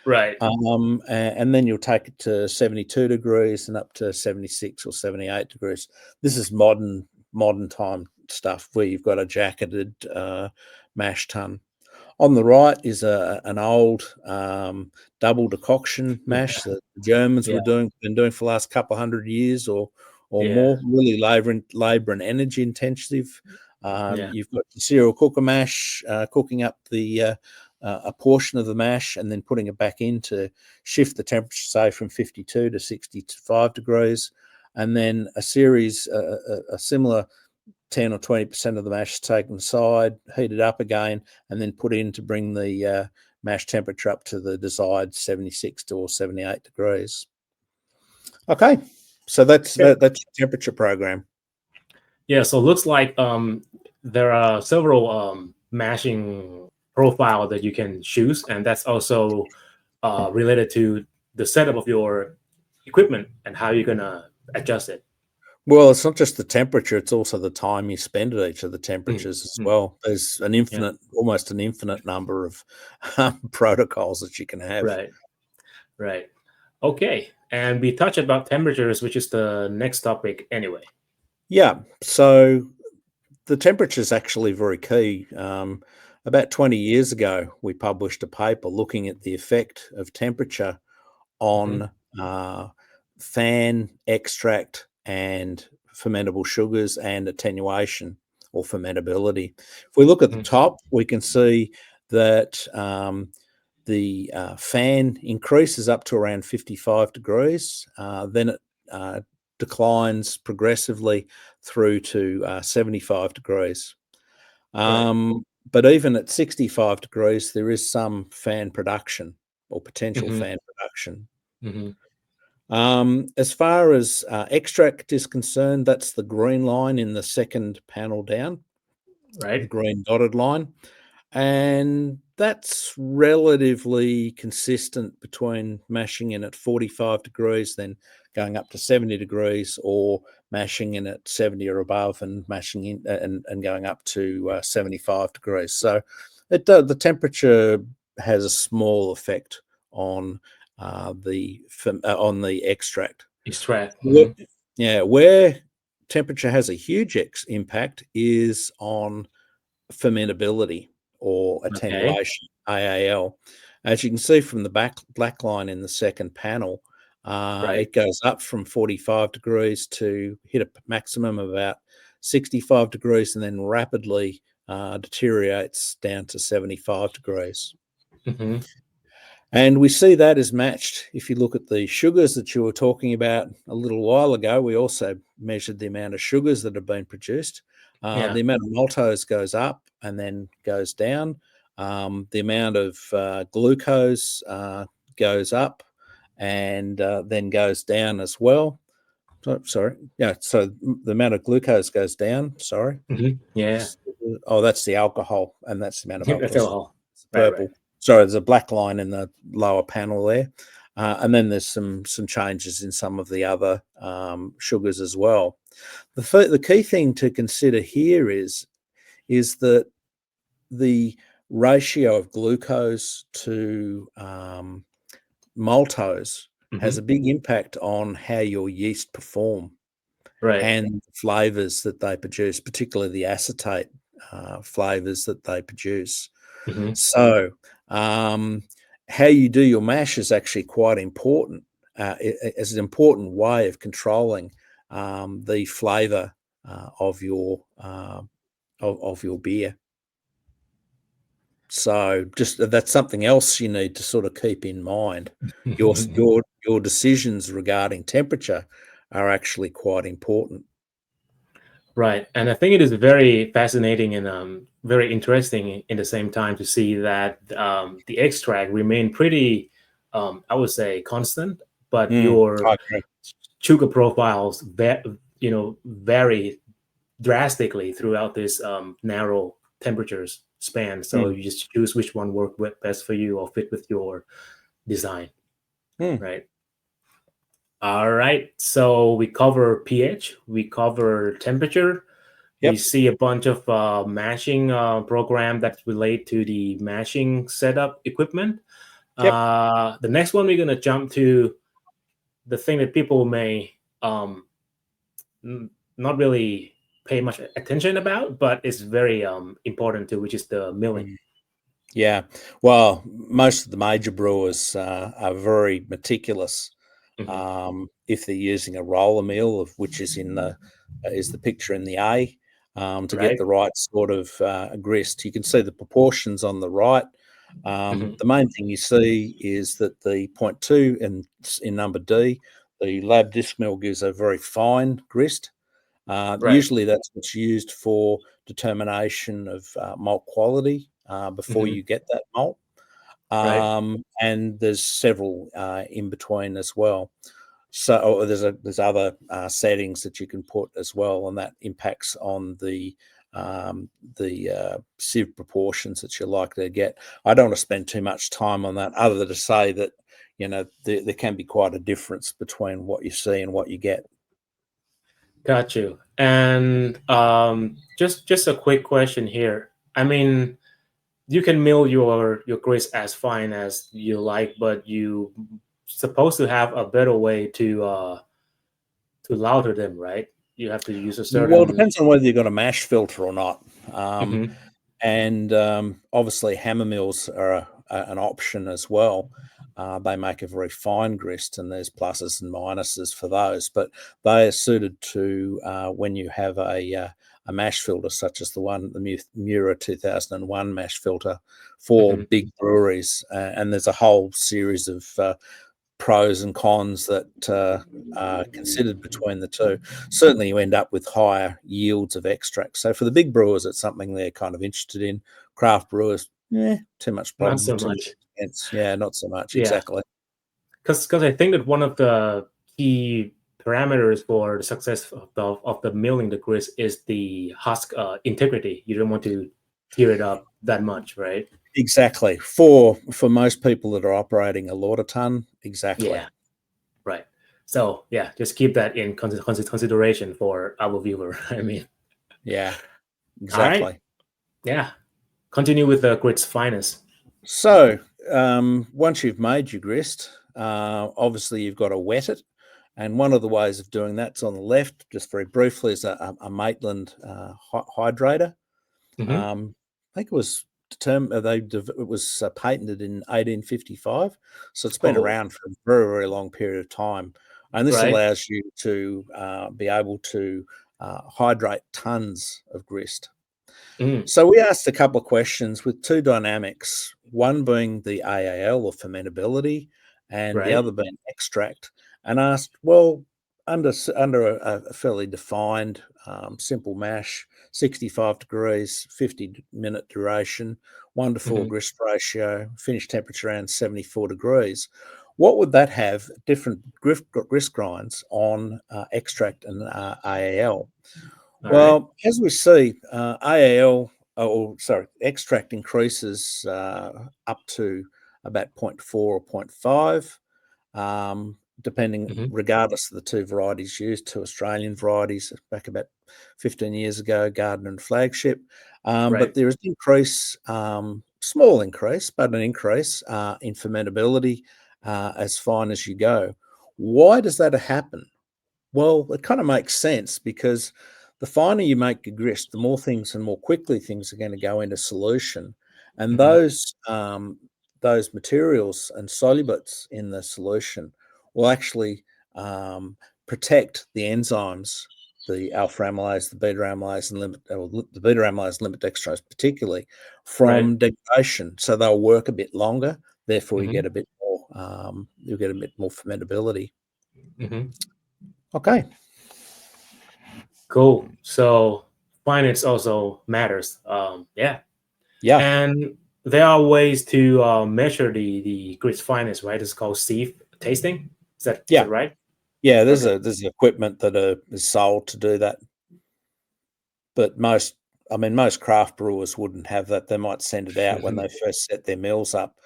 Right. And then you'll take it to 72 degrees and up to 76 or 78 degrees. This is modern time stuff where you've got a jacketed mash tun. On the right is an old double decoction mash that the Germans Yeah. been doing for the last couple of hundred years or Yeah. more. Really labor and energy intensive. Yeah. You've got the cereal cooker mash cooking up a portion of the mash and then putting it back in to shift the temperature, say from 52 to 65 degrees, and then a similar 10 or 20% of the mash is taken aside, heated up again, and then put in to bring the mash temperature up to the desired 76 to or 78 degrees. Okay, so Okay. that's your temperature program. Yeah. So it looks like there are several mashing profile that you can choose, and that's also related to the setup of your equipment and how you're gonna adjust it. Well, it's not just the temperature; it's also the time you spend at each of the Mm. temperatures as Mm. well. There's Yeah. almost an infinite number of protocols that you can have. Right. Right. Okay. And we touched about temperatures, which is the next topic anyway. Yeah, so the temperature is actually very key. About 20 years ago, we published a paper looking at the effect of temperature Hmm. on fan, extract, and fermentable sugars and attenuation or fermentability. If we look at the Hmm. top, we can see that the fan increases up to around 55 degrees. Then it declines progressively through to 75 degrees. Right. But even at 65 degrees, there is some fan production or potential Mm-hmm. fan production. Mm-hmm. As far as extract is concerned, that's the green line in the second panel down, the Right. green dotted line. And that's relatively consistent between mashing in at 45 degrees, then going up to 70 degrees, or mashing in at 70 or above and mashing in and going up to 75 degrees. So the temperature has a small effect on the extract. Extract. Wh- Mm-hmm. Yeah, where temperature has a huge impact is on fermentability or Okay. attenuation, AAL. As you can see from the black line in the second panel, Right. it goes up from 45 degrees to hit a maximum of about 65 degrees and then rapidly deteriorates down to 75 degrees. Mm-hmm. And we see that is matched. If you look at the sugars that you were talking about a little while ago, we also measured the amount of sugars that have been produced. Yeah. The amount of maltose goes up and then goes down. The amount of glucose goes up and then goes down as well. Sorry. Yeah. So the amount of glucose goes down. Sorry. Mm-hmm. Yeah. Oh, that's the alcohol, and that's the amount of That's alcohol. all. It's Right. Right. purple. Sorry, there's a black line in the lower panel there, and then there's some changes in some of the other sugars as well. The key thing to consider here is that the ratio of glucose to maltose has Mm-hmm. a big impact on how your yeast perform Right. and the flavors that they produce, particularly the acetate flavors that they produce. Mm-hmm. So, how you do your mash is actually quite important. It's an important way of controlling the flavor of your of your beer. So, just that's something else you need to sort of keep in mind. Your decisions regarding temperature are actually quite important. Right. And I think it is very fascinating and very interesting in the same time to see that the extract remain pretty, I would say, constant, but your I agree. sugar profiles, vary drastically throughout this narrow temperatures span. So Mm, you just choose which one work best for you or fit with your design, mm. right? All right. So we cover pH, we cover temperature. We Yep, see a bunch of mashing program that relate to the mashing setup equipment. yep. The next one we're gonna jump to the thing that people may not really pay much attention about, but it's very important too, which is the milling. Mm. Yeah, well, most of the major brewers are very meticulous. Hmm. If they're using a roller mill, of which is the picture in the A, to get Right. the right sort of grist, you can see the proportions on the right. Hmm. The main thing you see is that the point two in number D, the lab disc mill gives a very fine grist. Right. Usually, that's what's used for determination of malt quality before Hmm. you get that malt. Right. And there's several in between as well. So there's other settings that you can put as well, and that impacts on the sieve proportions that you're likely to get. I don't want to spend too much time on that, other than to say that there can be quite a difference between what you see and what you get. Got you. And just a quick question here. I mean, you can mill your grist as fine as you like, but you supposed to have a better way to lauter them, right? You have to use a Well, it certain. depends on whether you've got a mash filter or not. Mhm. And obviously, hammer mills are an option as well. They make a very fine grist, and there's pluses and minuses for those. But they are suited to when you have mash filter, such as the Mura 2001 mash filter for Hmm. big breweries. And there's a whole series of pros and cons that are considered between the two. Certainly, you end up with higher yields of extract. So for the big brewers, it's something they're kind of interested in. Craft brewers, too much Not problem, so too much much. expense. Yeah, not so much. Yeah, Exactly. because I think that one of the key parameters for the success of the milling the grist is the husk integrity. You don't want to tear it up that much, right? Exactly. For most people that are operating a lauter ton, exactly. Yeah, right. So yeah, just keep that in consideration for our viewer. I mean, Yeah, all right. exactly. Yeah, continue with the grist's finest. So once you've made your grist, obviously you've got to wet it. And one of the ways of doing that's on the left, just very briefly, is a Maitland hydrator. Hmm. I think it was it was patented in 1855, so it's been Oh, around for a very, very long period of time. And this right. allows you to be able to hydrate tons of grist. Mm, So we asked a couple of questions with two dynamics, one being the AAL or fermentability, and the right. other being extract, and asked, well, under a fairly defined simple mash, 65 degrees, 50-minute duration, 1 to 4 Hmm. grist ratio, finish temperature around 74 degrees. What would that have different grist grinds on extract and AAL? All right. Well, as we see, AAL, or sorry, extract increases up to about zero point 0.4 or zero point 0.5, depending, Hmm. regardless of the two varieties used, two Australian varieties back about 15 years ago, Gardner and Flagship. But Right. there is an increase, small increase, but an increase in fermentability as fine as you go. Why does that happen? Well, it kind of makes sense because the finer you make your grist, the more things and more quickly things are going to go into solution, and Hmm. those materials and solublates in the solution will actually protect the enzymes, the alpha amylase, the beta amylase, and the beta amylase and limit dextrose, particularly Right. from degradation. So they'll work a bit longer. Therefore, you Hmm. get a bit more. You get a bit more fermentability. Hmm. Okay. Cool. So finance also matters. Yeah, Yeah. and there are ways to measure the grist finance, right? It's called sieve tasting. Is Yeah. that right? Yeah, Okay. there's equipment that is sold to do that, but most craft brewers wouldn't have that. They might send it out when they first set their mills up,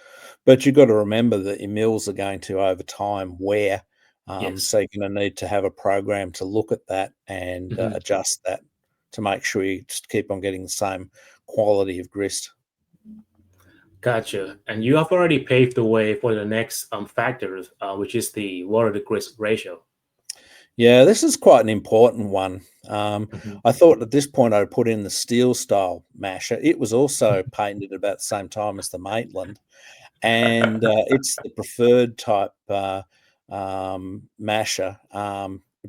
but you've got to remember that your mills are going to over time wear, Yes. so you're going to need to have a program to look at that and Hmm. adjust that to make sure you just keep on getting the same quality of grist. Gotcha. And you have already paved the way for the next factor, which is the water to grist ratio. Yeah, this is quite an important one. Hmm. I thought at this point I'd put in the steel style masher. It was also patented about the same time as the Maitland, and it's the preferred type masher,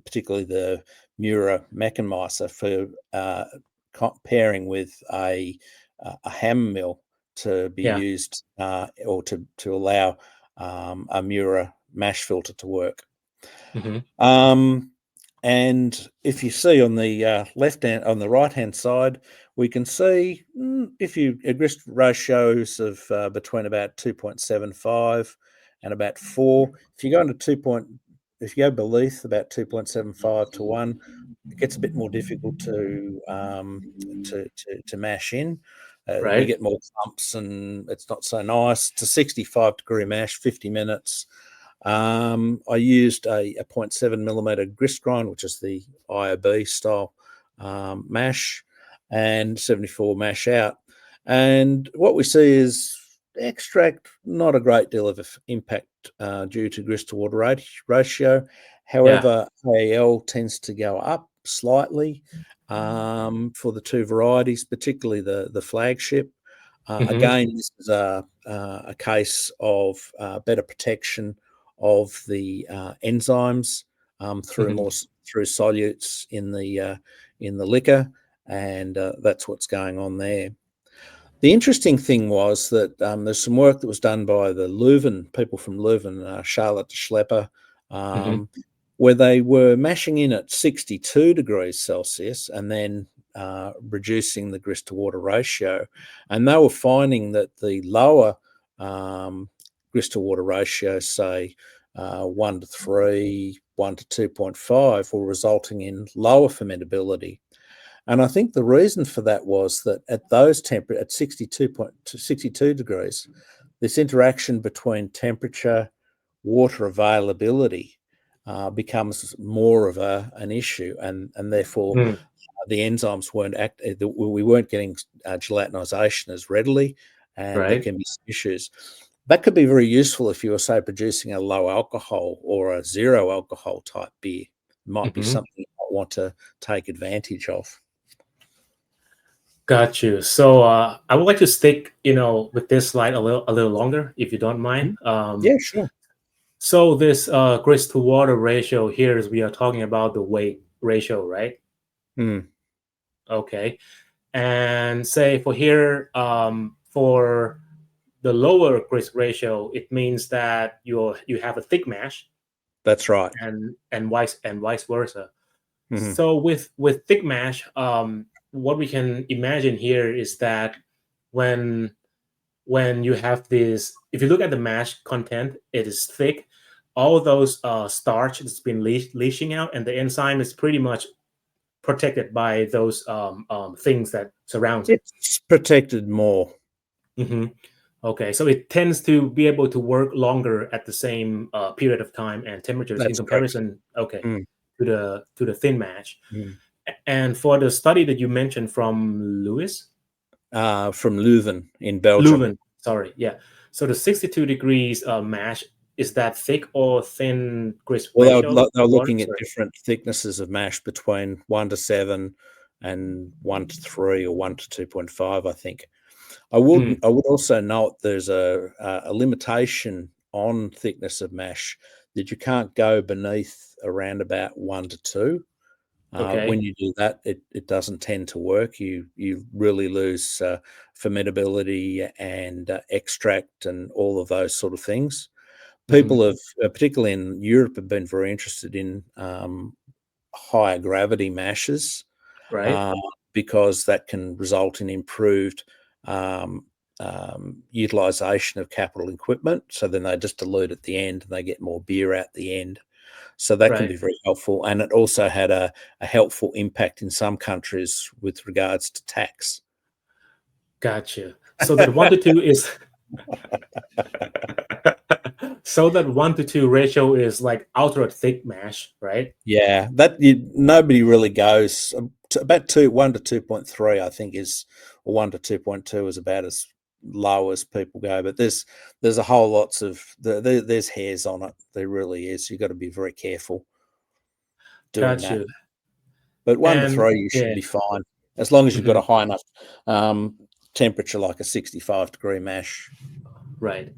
particularly the Mura Mechanmeister for pairing with a hammer mill to be Yeah. used or to allow a Mura mash filter to work. Hmm. Um, and if you see on the on the right hand side, we can see if you grist ratios of between about 2.75 and about 4. If you go into if you go beneath about 2.75 to 1, it gets a bit more difficult to mash in. You Right. get more clumps and it's not so nice. It's a 65-degree mash, 50 minutes. I used a 0.7 millimeter grist grind, which is the IOB style mash, and 74 mash out. And what we see is extract, not a great deal of impact due to grist to water ratio. Yeah. However, AL tends to go up slightly for the two varieties, particularly the flagship. Hmm. Again, this is a case of better protection of the enzymes Hmm. through solutes in the liquor, and that's what's going on there. The interesting thing was that there's some work that was done by the Leuven people from Leuven, Charlotte de Schlepper, where they were mashing in at 62 degrees Celsius and then reducing the grist to water ratio. And they were finding that the lower grist to water ratio, say 1 to 3, 1 to 2.5, were resulting in lower fermentability. And I think the reason for that was that at those temperatures, at 62 degrees, this interaction between temperature, water availability becomes more of an issue, and therefore the enzymes we weren't getting gelatinization as readily, and there can be some issues. That could be very useful if you were, say, producing a low alcohol or a zero alcohol type beer. Might be something you might want to take advantage of. Got you. So I would like to stick, with this slide a little longer, if you don't mind. Yeah, sure. So this grist to water ratio here is we are talking about the weight ratio, right? Okay. And say for here, for the lower grist ratio, it means that you have a thick mash. That's right. And vice versa. So with thick mash, what we can imagine here is that when you have this, if you look at the mash content, it is thick. All those starch has been leaching out, and the enzyme is pretty much protected by those things that surrounds it. It's protected more. Okay, so it tends to be able to work longer at the same period of time and temperatures. That's in comparison. correct. Okay, to the thin mash. And for the study that you mentioned from from Leuven in Belgium. Leuven, sorry, yeah. So the 62 degrees mash, is that thick or thin grist ratio? Well, they were looking at different thicknesses of mash between 1 to 7 and 1 to 3 or 1 to 2.5, I think. I would also note there's a limitation on thickness of mash that you can't go beneath around about 1 to 2. When you do that, it doesn't tend to work. You really lose fermentability and extract and all of those sort of things. People have, particularly in Europe, have been very interested in higher gravity mashes, right? Because that can result in improved utilization of capital equipment. So then they just dilute at the end and they get more beer at the end. So that can be very helpful. And it also had a helpful impact in some countries with regards to tax. Gotcha. So that 1 to 2 is so that 1 to 2 ratio is like ultra thick mash, right? Yeah, nobody really goes to about 1 to 2.3, I think, or 1 to 2.2 is about as low as people go. But there's a whole lots of there's hairs on it. There really is. You've got to be very careful doing that. But 1 to 3, you should be fine as long as you've got a high enough temperature, like a 65 degree mash. Right.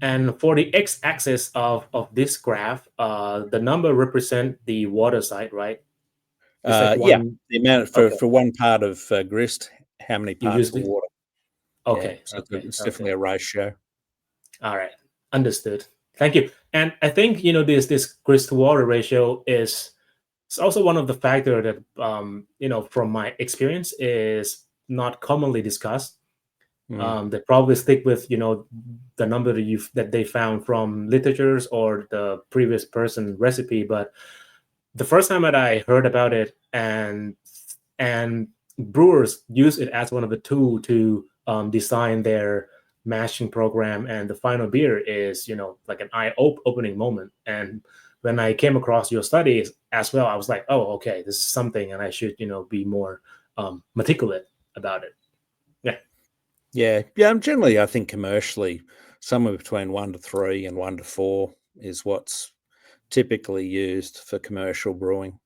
And for the x-axis of this graph, the number represent the water side, right? Yeah, the amount for one part of grist, how many parts of water? Okay. Yeah, so it's definitely a ratio. All right, understood. Thank you. And I think this grist to water ratio is also one of the factors that from my experience is not commonly discussed. They probably stick with the number that they found from literatures or the previous person recipe. But the first time that I heard about it, and brewers use it as one of the tools to design their mashing program, and the final beer is like an eye-opening moment. And when I came across your studies as well, I was like, oh, okay, this is something, and I should be more meticulous about it. Yeah. Generally, I think commercially, somewhere between 1 to 3 and 1 to 4 is what's typically used for commercial brewing.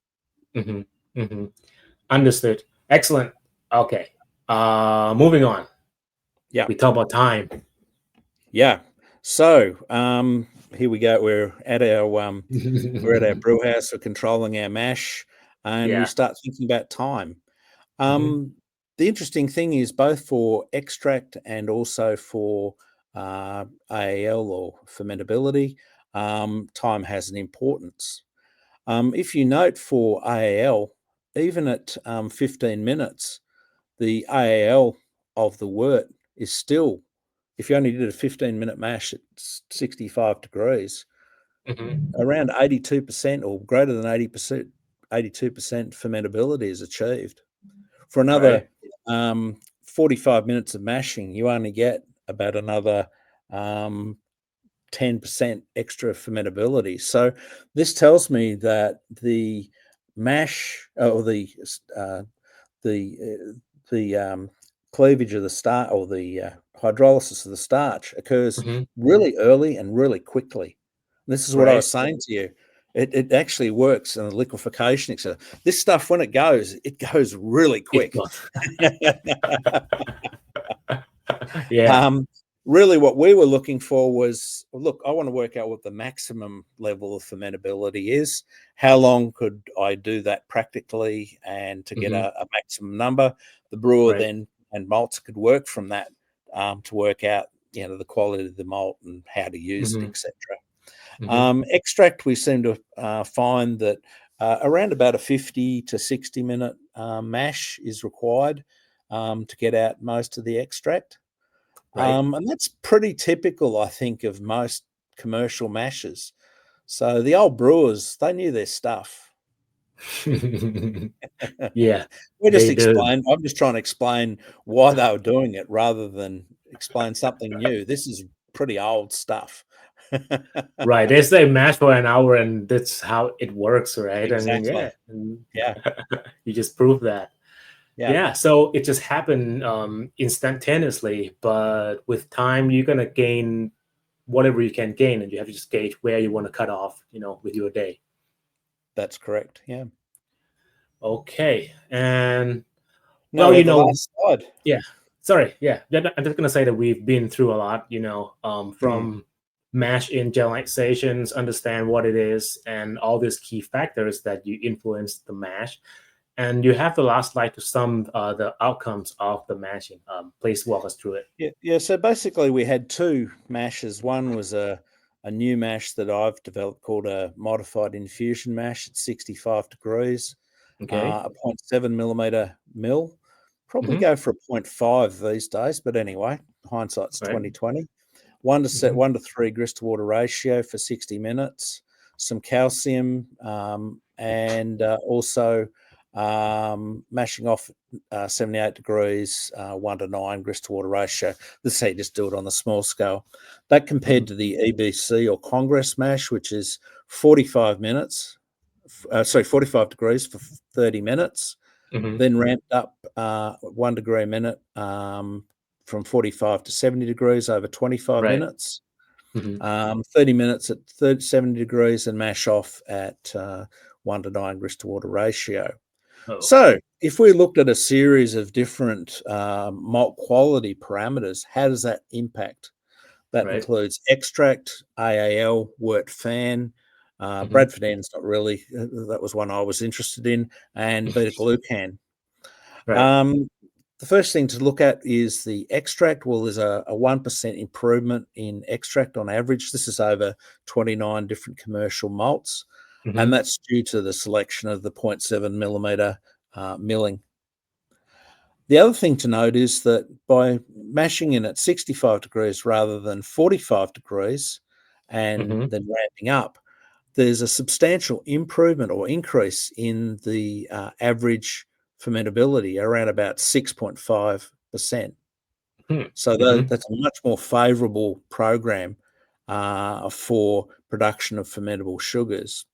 Understood. Excellent. Okay. Moving on. Yeah. We talk about time. Yeah. So here we go. We're at our brew house. We're controlling our mash, and we start thinking about time. The interesting thing is both for extract and also for AAL or fermentability, time has an importance. If you note for AAL, even at 15 minutes, the AAL of the wort is still, if you only did a 15-minute mash at 65 degrees, around 82% or greater than 80%, 82% fermentability is achieved. For another Right. 45 minutes of mashing, you only get about another 10% extra fermentability. So this tells me that the mash or the cleavage of the starch or the hydrolysis of the starch occurs really early and really quickly. This is what I was Right. saying to you. It actually works in the liquefaction, etc. This stuff, when it goes really It quick. was. Yeah. Really what we were looking for was, look, I want to work out what the maximum level of fermentability is. How long could I do that practically and to get a maximum number? The brewer Right. then and malts could work from that to work out, the quality of the malt and how to use it, etc. Extract, we seem to find that around about a 50 to 60 minute mash is required to get out most of the extract. Right. And that's pretty typical, I think, of most commercial mashes. So the old brewers, they knew their stuff. Yeah, I'm they do. just trying to explain why they were doing it rather than explain something new. This is pretty old stuff. Right. They say mash for an hour and that's how it works, right? I mean, Exactly. yeah. And Yeah. you just prove that. Yeah. Yeah. So it just happened instantaneously, but with time, you're going to gain whatever you can gain and you have to just gauge where you want to cut off, with your day. That's correct. Yeah. Okay. And Now well, we're at the last slide. yeah. Sorry. Yeah. I'm just gonna say that we've been through a lot, from mash in gelizations, understand what it is, and all these key factors that you influence the mash. And you have the last slide to sum the outcomes of the mashing. Please walk us through it. Yeah. So basically, we had two mashes. One was a new mash that I've developed called a modified infusion mash at 65 degrees, Okay. a 0.7 millimeter mill. Probably Mm-hmm. go for a 0.5 these days, but anyway, hindsight's Right. 2020. Mm-hmm. 1 to 3 grist to water ratio for 60 minutes. Some calcium and also mashing off 78 degrees, 1 to 9 grist to water ratio. This is how you just do it on the small scale. That compared to the EBC or Congress mash, which is 45 minutes, 45 degrees for 30 minutes, Mm-hmm. then ramped up 1 degree a minute from 45 to 70 degrees over 25 Right. minutes. Mm-hmm. 30 minutes at 70 degrees and mash off at 1 to 9 grist to water ratio. Oh, So if we looked at a series of different malt quality parameters, how does that impact? That right. includes extract, AAL, wort fan, Mm-hmm. Bradford N's not really, that was one I was interested in, and beta glucan. Right. Um, the first thing to look at is the extract. Well, there's a 1% improvement in extract on average. This is over 29 different commercial malts, and Mm-hmm. that's due to the selection of the 0.7 millimeter milling. The other thing to note is that by mashing in at 65 degrees rather than 45 degrees and Mm-hmm. then ramping up, there's a substantial improvement or increase in the average fermentability around about 6.5%. So Mm-hmm. that's a much more favourable program for production of fermentable sugars.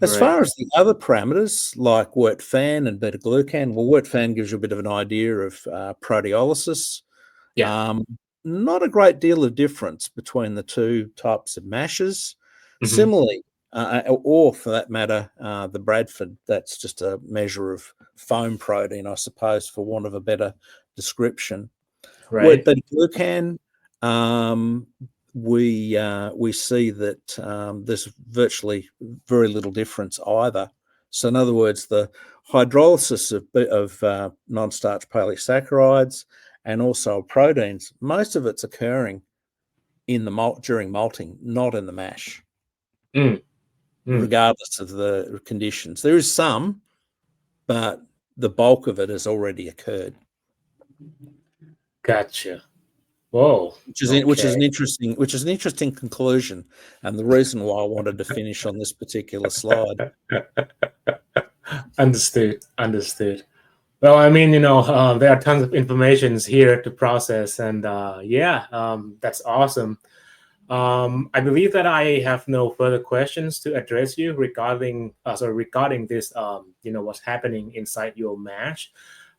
As Right. far as the other parameters like wort fan and beta glucan, well, wort fan gives you a bit of an idea of proteolysis. Yeah. Um, Not a great deal of difference between the two types of mashes. Mm-hmm. Similarly, or for that matter, the Bradford, that's just a measure of foam protein, I suppose, for want of a better description. Wort Right. beta glucan, um, we see that there's virtually very little difference either So in other words, the hydrolysis of non-starch polysaccharides and also proteins, most of it's occurring in the malt during malting, not in the mash, regardless of the conditions. There is some, but the bulk of it has already occurred. Gotcha. Whoa. Which is an interesting conclusion, and the reason why I wanted to finish on this particular slide. Understood. Well, I mean, there are tons of informations here to process, and that's awesome. I believe that I have no further questions to address you regarding this. What's happening inside your mash.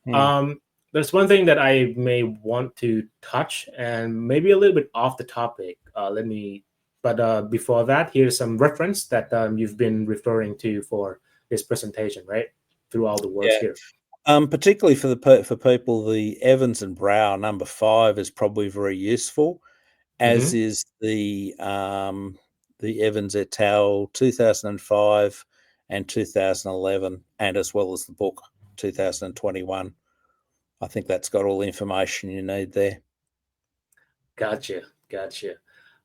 There's one thing that I may want to touch, and maybe a little bit off the topic. But before that, here's some reference that you've been referring to for this presentation, right? Through all the words here. Particularly for people, the Evans and Brow number 5 is probably very useful, as is the Evans et al. 2005 and 2011, and as well as the book 2021. I think that's got all the information you need there. Gotcha.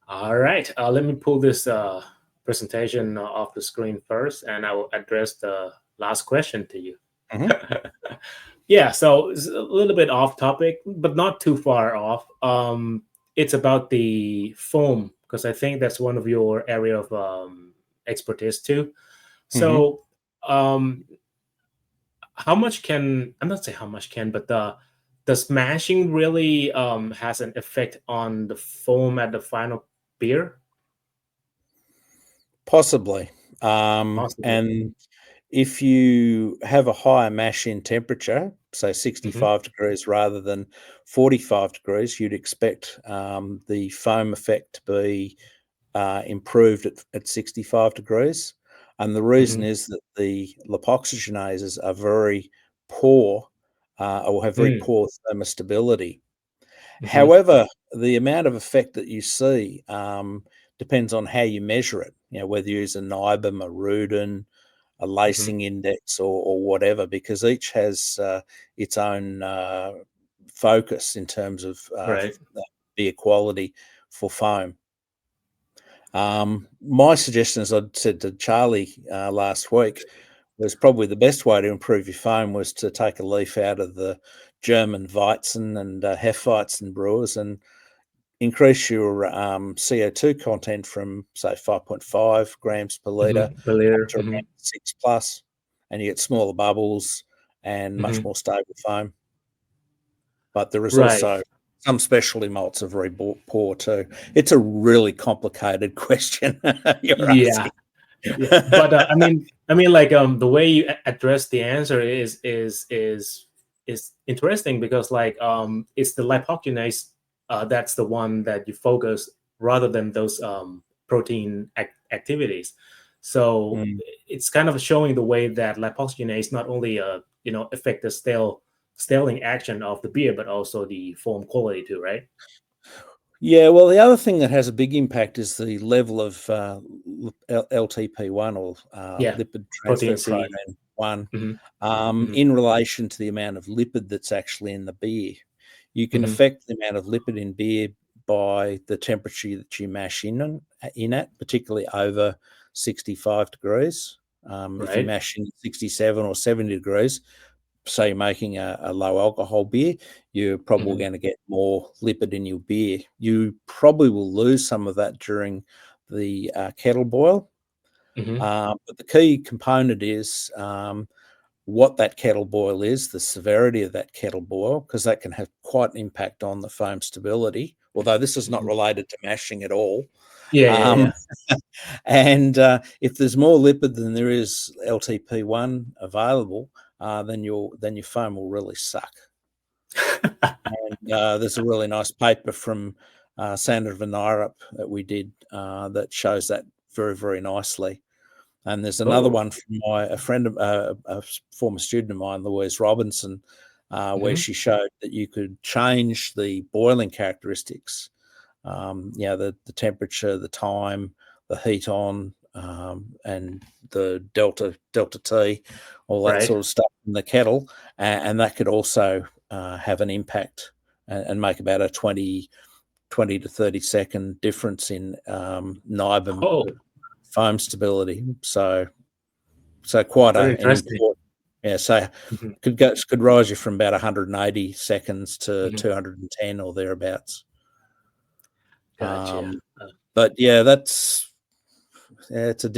All right. Let me pull this presentation off the screen first, and I will address the last question to you. Yeah, so it's a little bit off topic, but not too far off. It's about the foam, because I think that's one of your area of expertise too. So, how much can, I'm not saying how much can, but does mashing really has an effect on the foam at the final beer? Possibly. And if you have a higher mash in temperature, say 65 degrees rather than 45 degrees, you'd expect the foam effect to be improved at 65 degrees. And the reason is that the lipoxygenases are very poor or have very poor thermostability. However, the amount of effect that you see depends on how you measure it, whether you use a Nibum, a Rudin, a lacing index or whatever, because each has its own focus in terms of beer quality for foam. My suggestion, as I said to Charlie last week, was probably the best way to improve your foam was to take a leaf out of the German Weizen and Hefeweizen brewers and increase your CO2 content from, say, 5.5 grams per litre up to around 6 plus, and you get smaller bubbles and much more stable foam. But there is also some specialty malts are very poor too. It's a really complicated question you're asking. Yeah. But I mean, like the way you address the answer is interesting, because like it's the lipoxygenase that's the one that you focus rather than those protein activities. So it's kind of showing the way that lipoxygenase not only affect the staling action of the beer, but also the foam quality too, right? Yeah, well, the other thing that has a big impact is the level of LTP1 or lipid transfer protein 1 in relation to the amount of lipid that's actually in the beer. You can affect the amount of lipid in beer by the temperature that you mash in at, particularly over 65 degrees. If you mash in 67 or 70 degrees, say you're making a low alcohol beer, you're probably going to get more lipid in your beer. You probably will lose some of that during the kettle boil. But the key component is what that kettle boil is, the severity of that kettle boil, because that can have quite an impact on the foam stability, although this is not related to mashing at all. Yeah. And if there's more lipid than there is LTP1 available, then your foam will really suck. And there's a really nice paper from Sandra Van Nijrup that we did that shows that very, very nicely. And there's another one from a former student of mine, Louise Robinson, where she showed that you could change the boiling characteristics, the temperature, the time, the heat on, and the delta T, all that Right. sort of stuff in the kettle, and that could also have an impact and make about a 20 to 30 second difference in nib and Oh, foam stability. So quite very an interesting. important. Yeah, so Mhm, could rise you from about 180 seconds to mhm. 210 or thereabouts. Gotcha. But yeah, it's a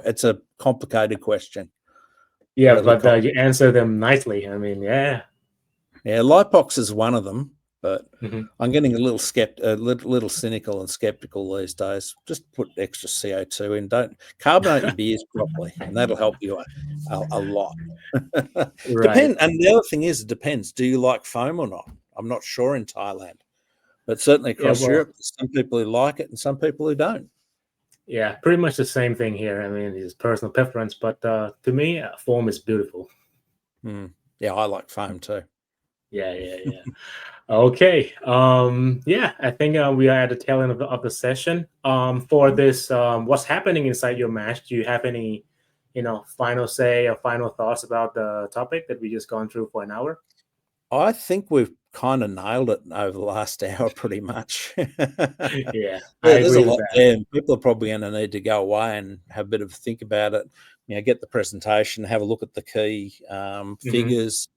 it's a complicated question. Yeah, Really but you answer them nicely. I mean, yeah. Yeah, Lipox is one of them, but Hmm. I'm getting a little cynical and skeptical these days. Just put extra CO2 in. Don't carbonate your beers properly, and that'll help you a lot. Right. And the other thing is, it depends. Do you like foam or not? I'm not sure in Thailand, but certainly Yeah. across Well, Europe, there's some people who like it and some people who don't. yeah. Pretty much the same thing here. I mean, it's personal preference, but to me, foam is beautiful. Yeah, I like foam too. Yeah. Yeah. Yeah. Okay. Yeah. I think we are at the tail end of the session. For this, what's happening inside your mash? Do you have any, final say or final thoughts about the topic that we just gone through for an hour? I think we've kind of nailed it over the last hour, pretty much. Yeah, I There's a agree with lot that. there, and people are probably going to need to go away and have a bit of a think about it. Get the presentation, have a look at the key Hmm. figures,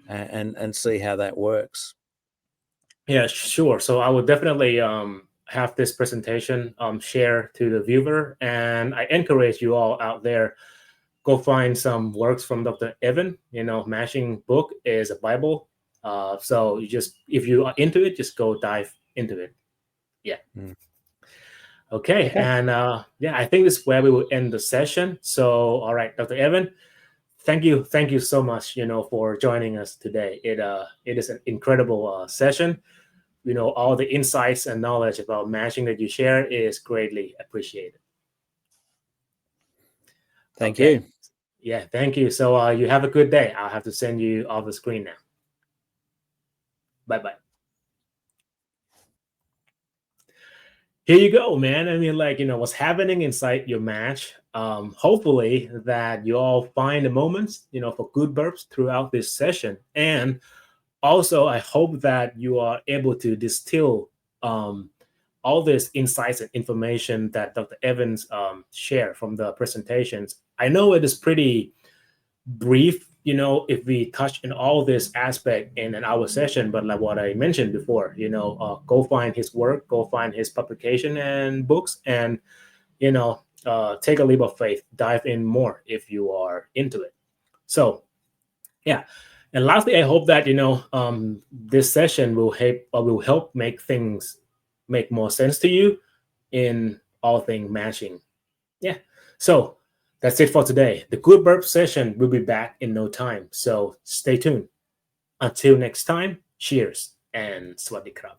and see how that works. Yeah, sure. So I would definitely have this presentation share to the viewer, and I encourage you all out there, go find some works from Dr. Evan. Mashing book is a Bible. So if you are into it, just go dive into it. Yeah. Mm. Okay. Okay. And yeah, I think this is where we will end the session. So, all right, Dr. Evan, thank you so much, for joining us today. It is an incredible session. All the insights and knowledge about mashing that you share is greatly appreciated. Thank Okay. you. Yeah, thank you. So you have a good day. I'll have to send you off the screen now. Bye bye. Here you go, man. I mean, what's happening inside your match. Hopefully that you all find the moments, for good burps throughout this session. And also, I hope that you are able to distill um, all these insights and information that Dr. Evans shared from the presentations. I know it is pretty brief, if we touch in all this aspect in an hour session, but like what I mentioned before, go find his work, go find his publication and books, and take a leap of faith, dive in more if you are into it. So yeah. And lastly, I hope that this session will help make things make more sense to you in all thing matching. Yeah. So that's it for today. The Good Burp Session will be back in no time. So stay tuned. Until next time, cheers and swaddy krab.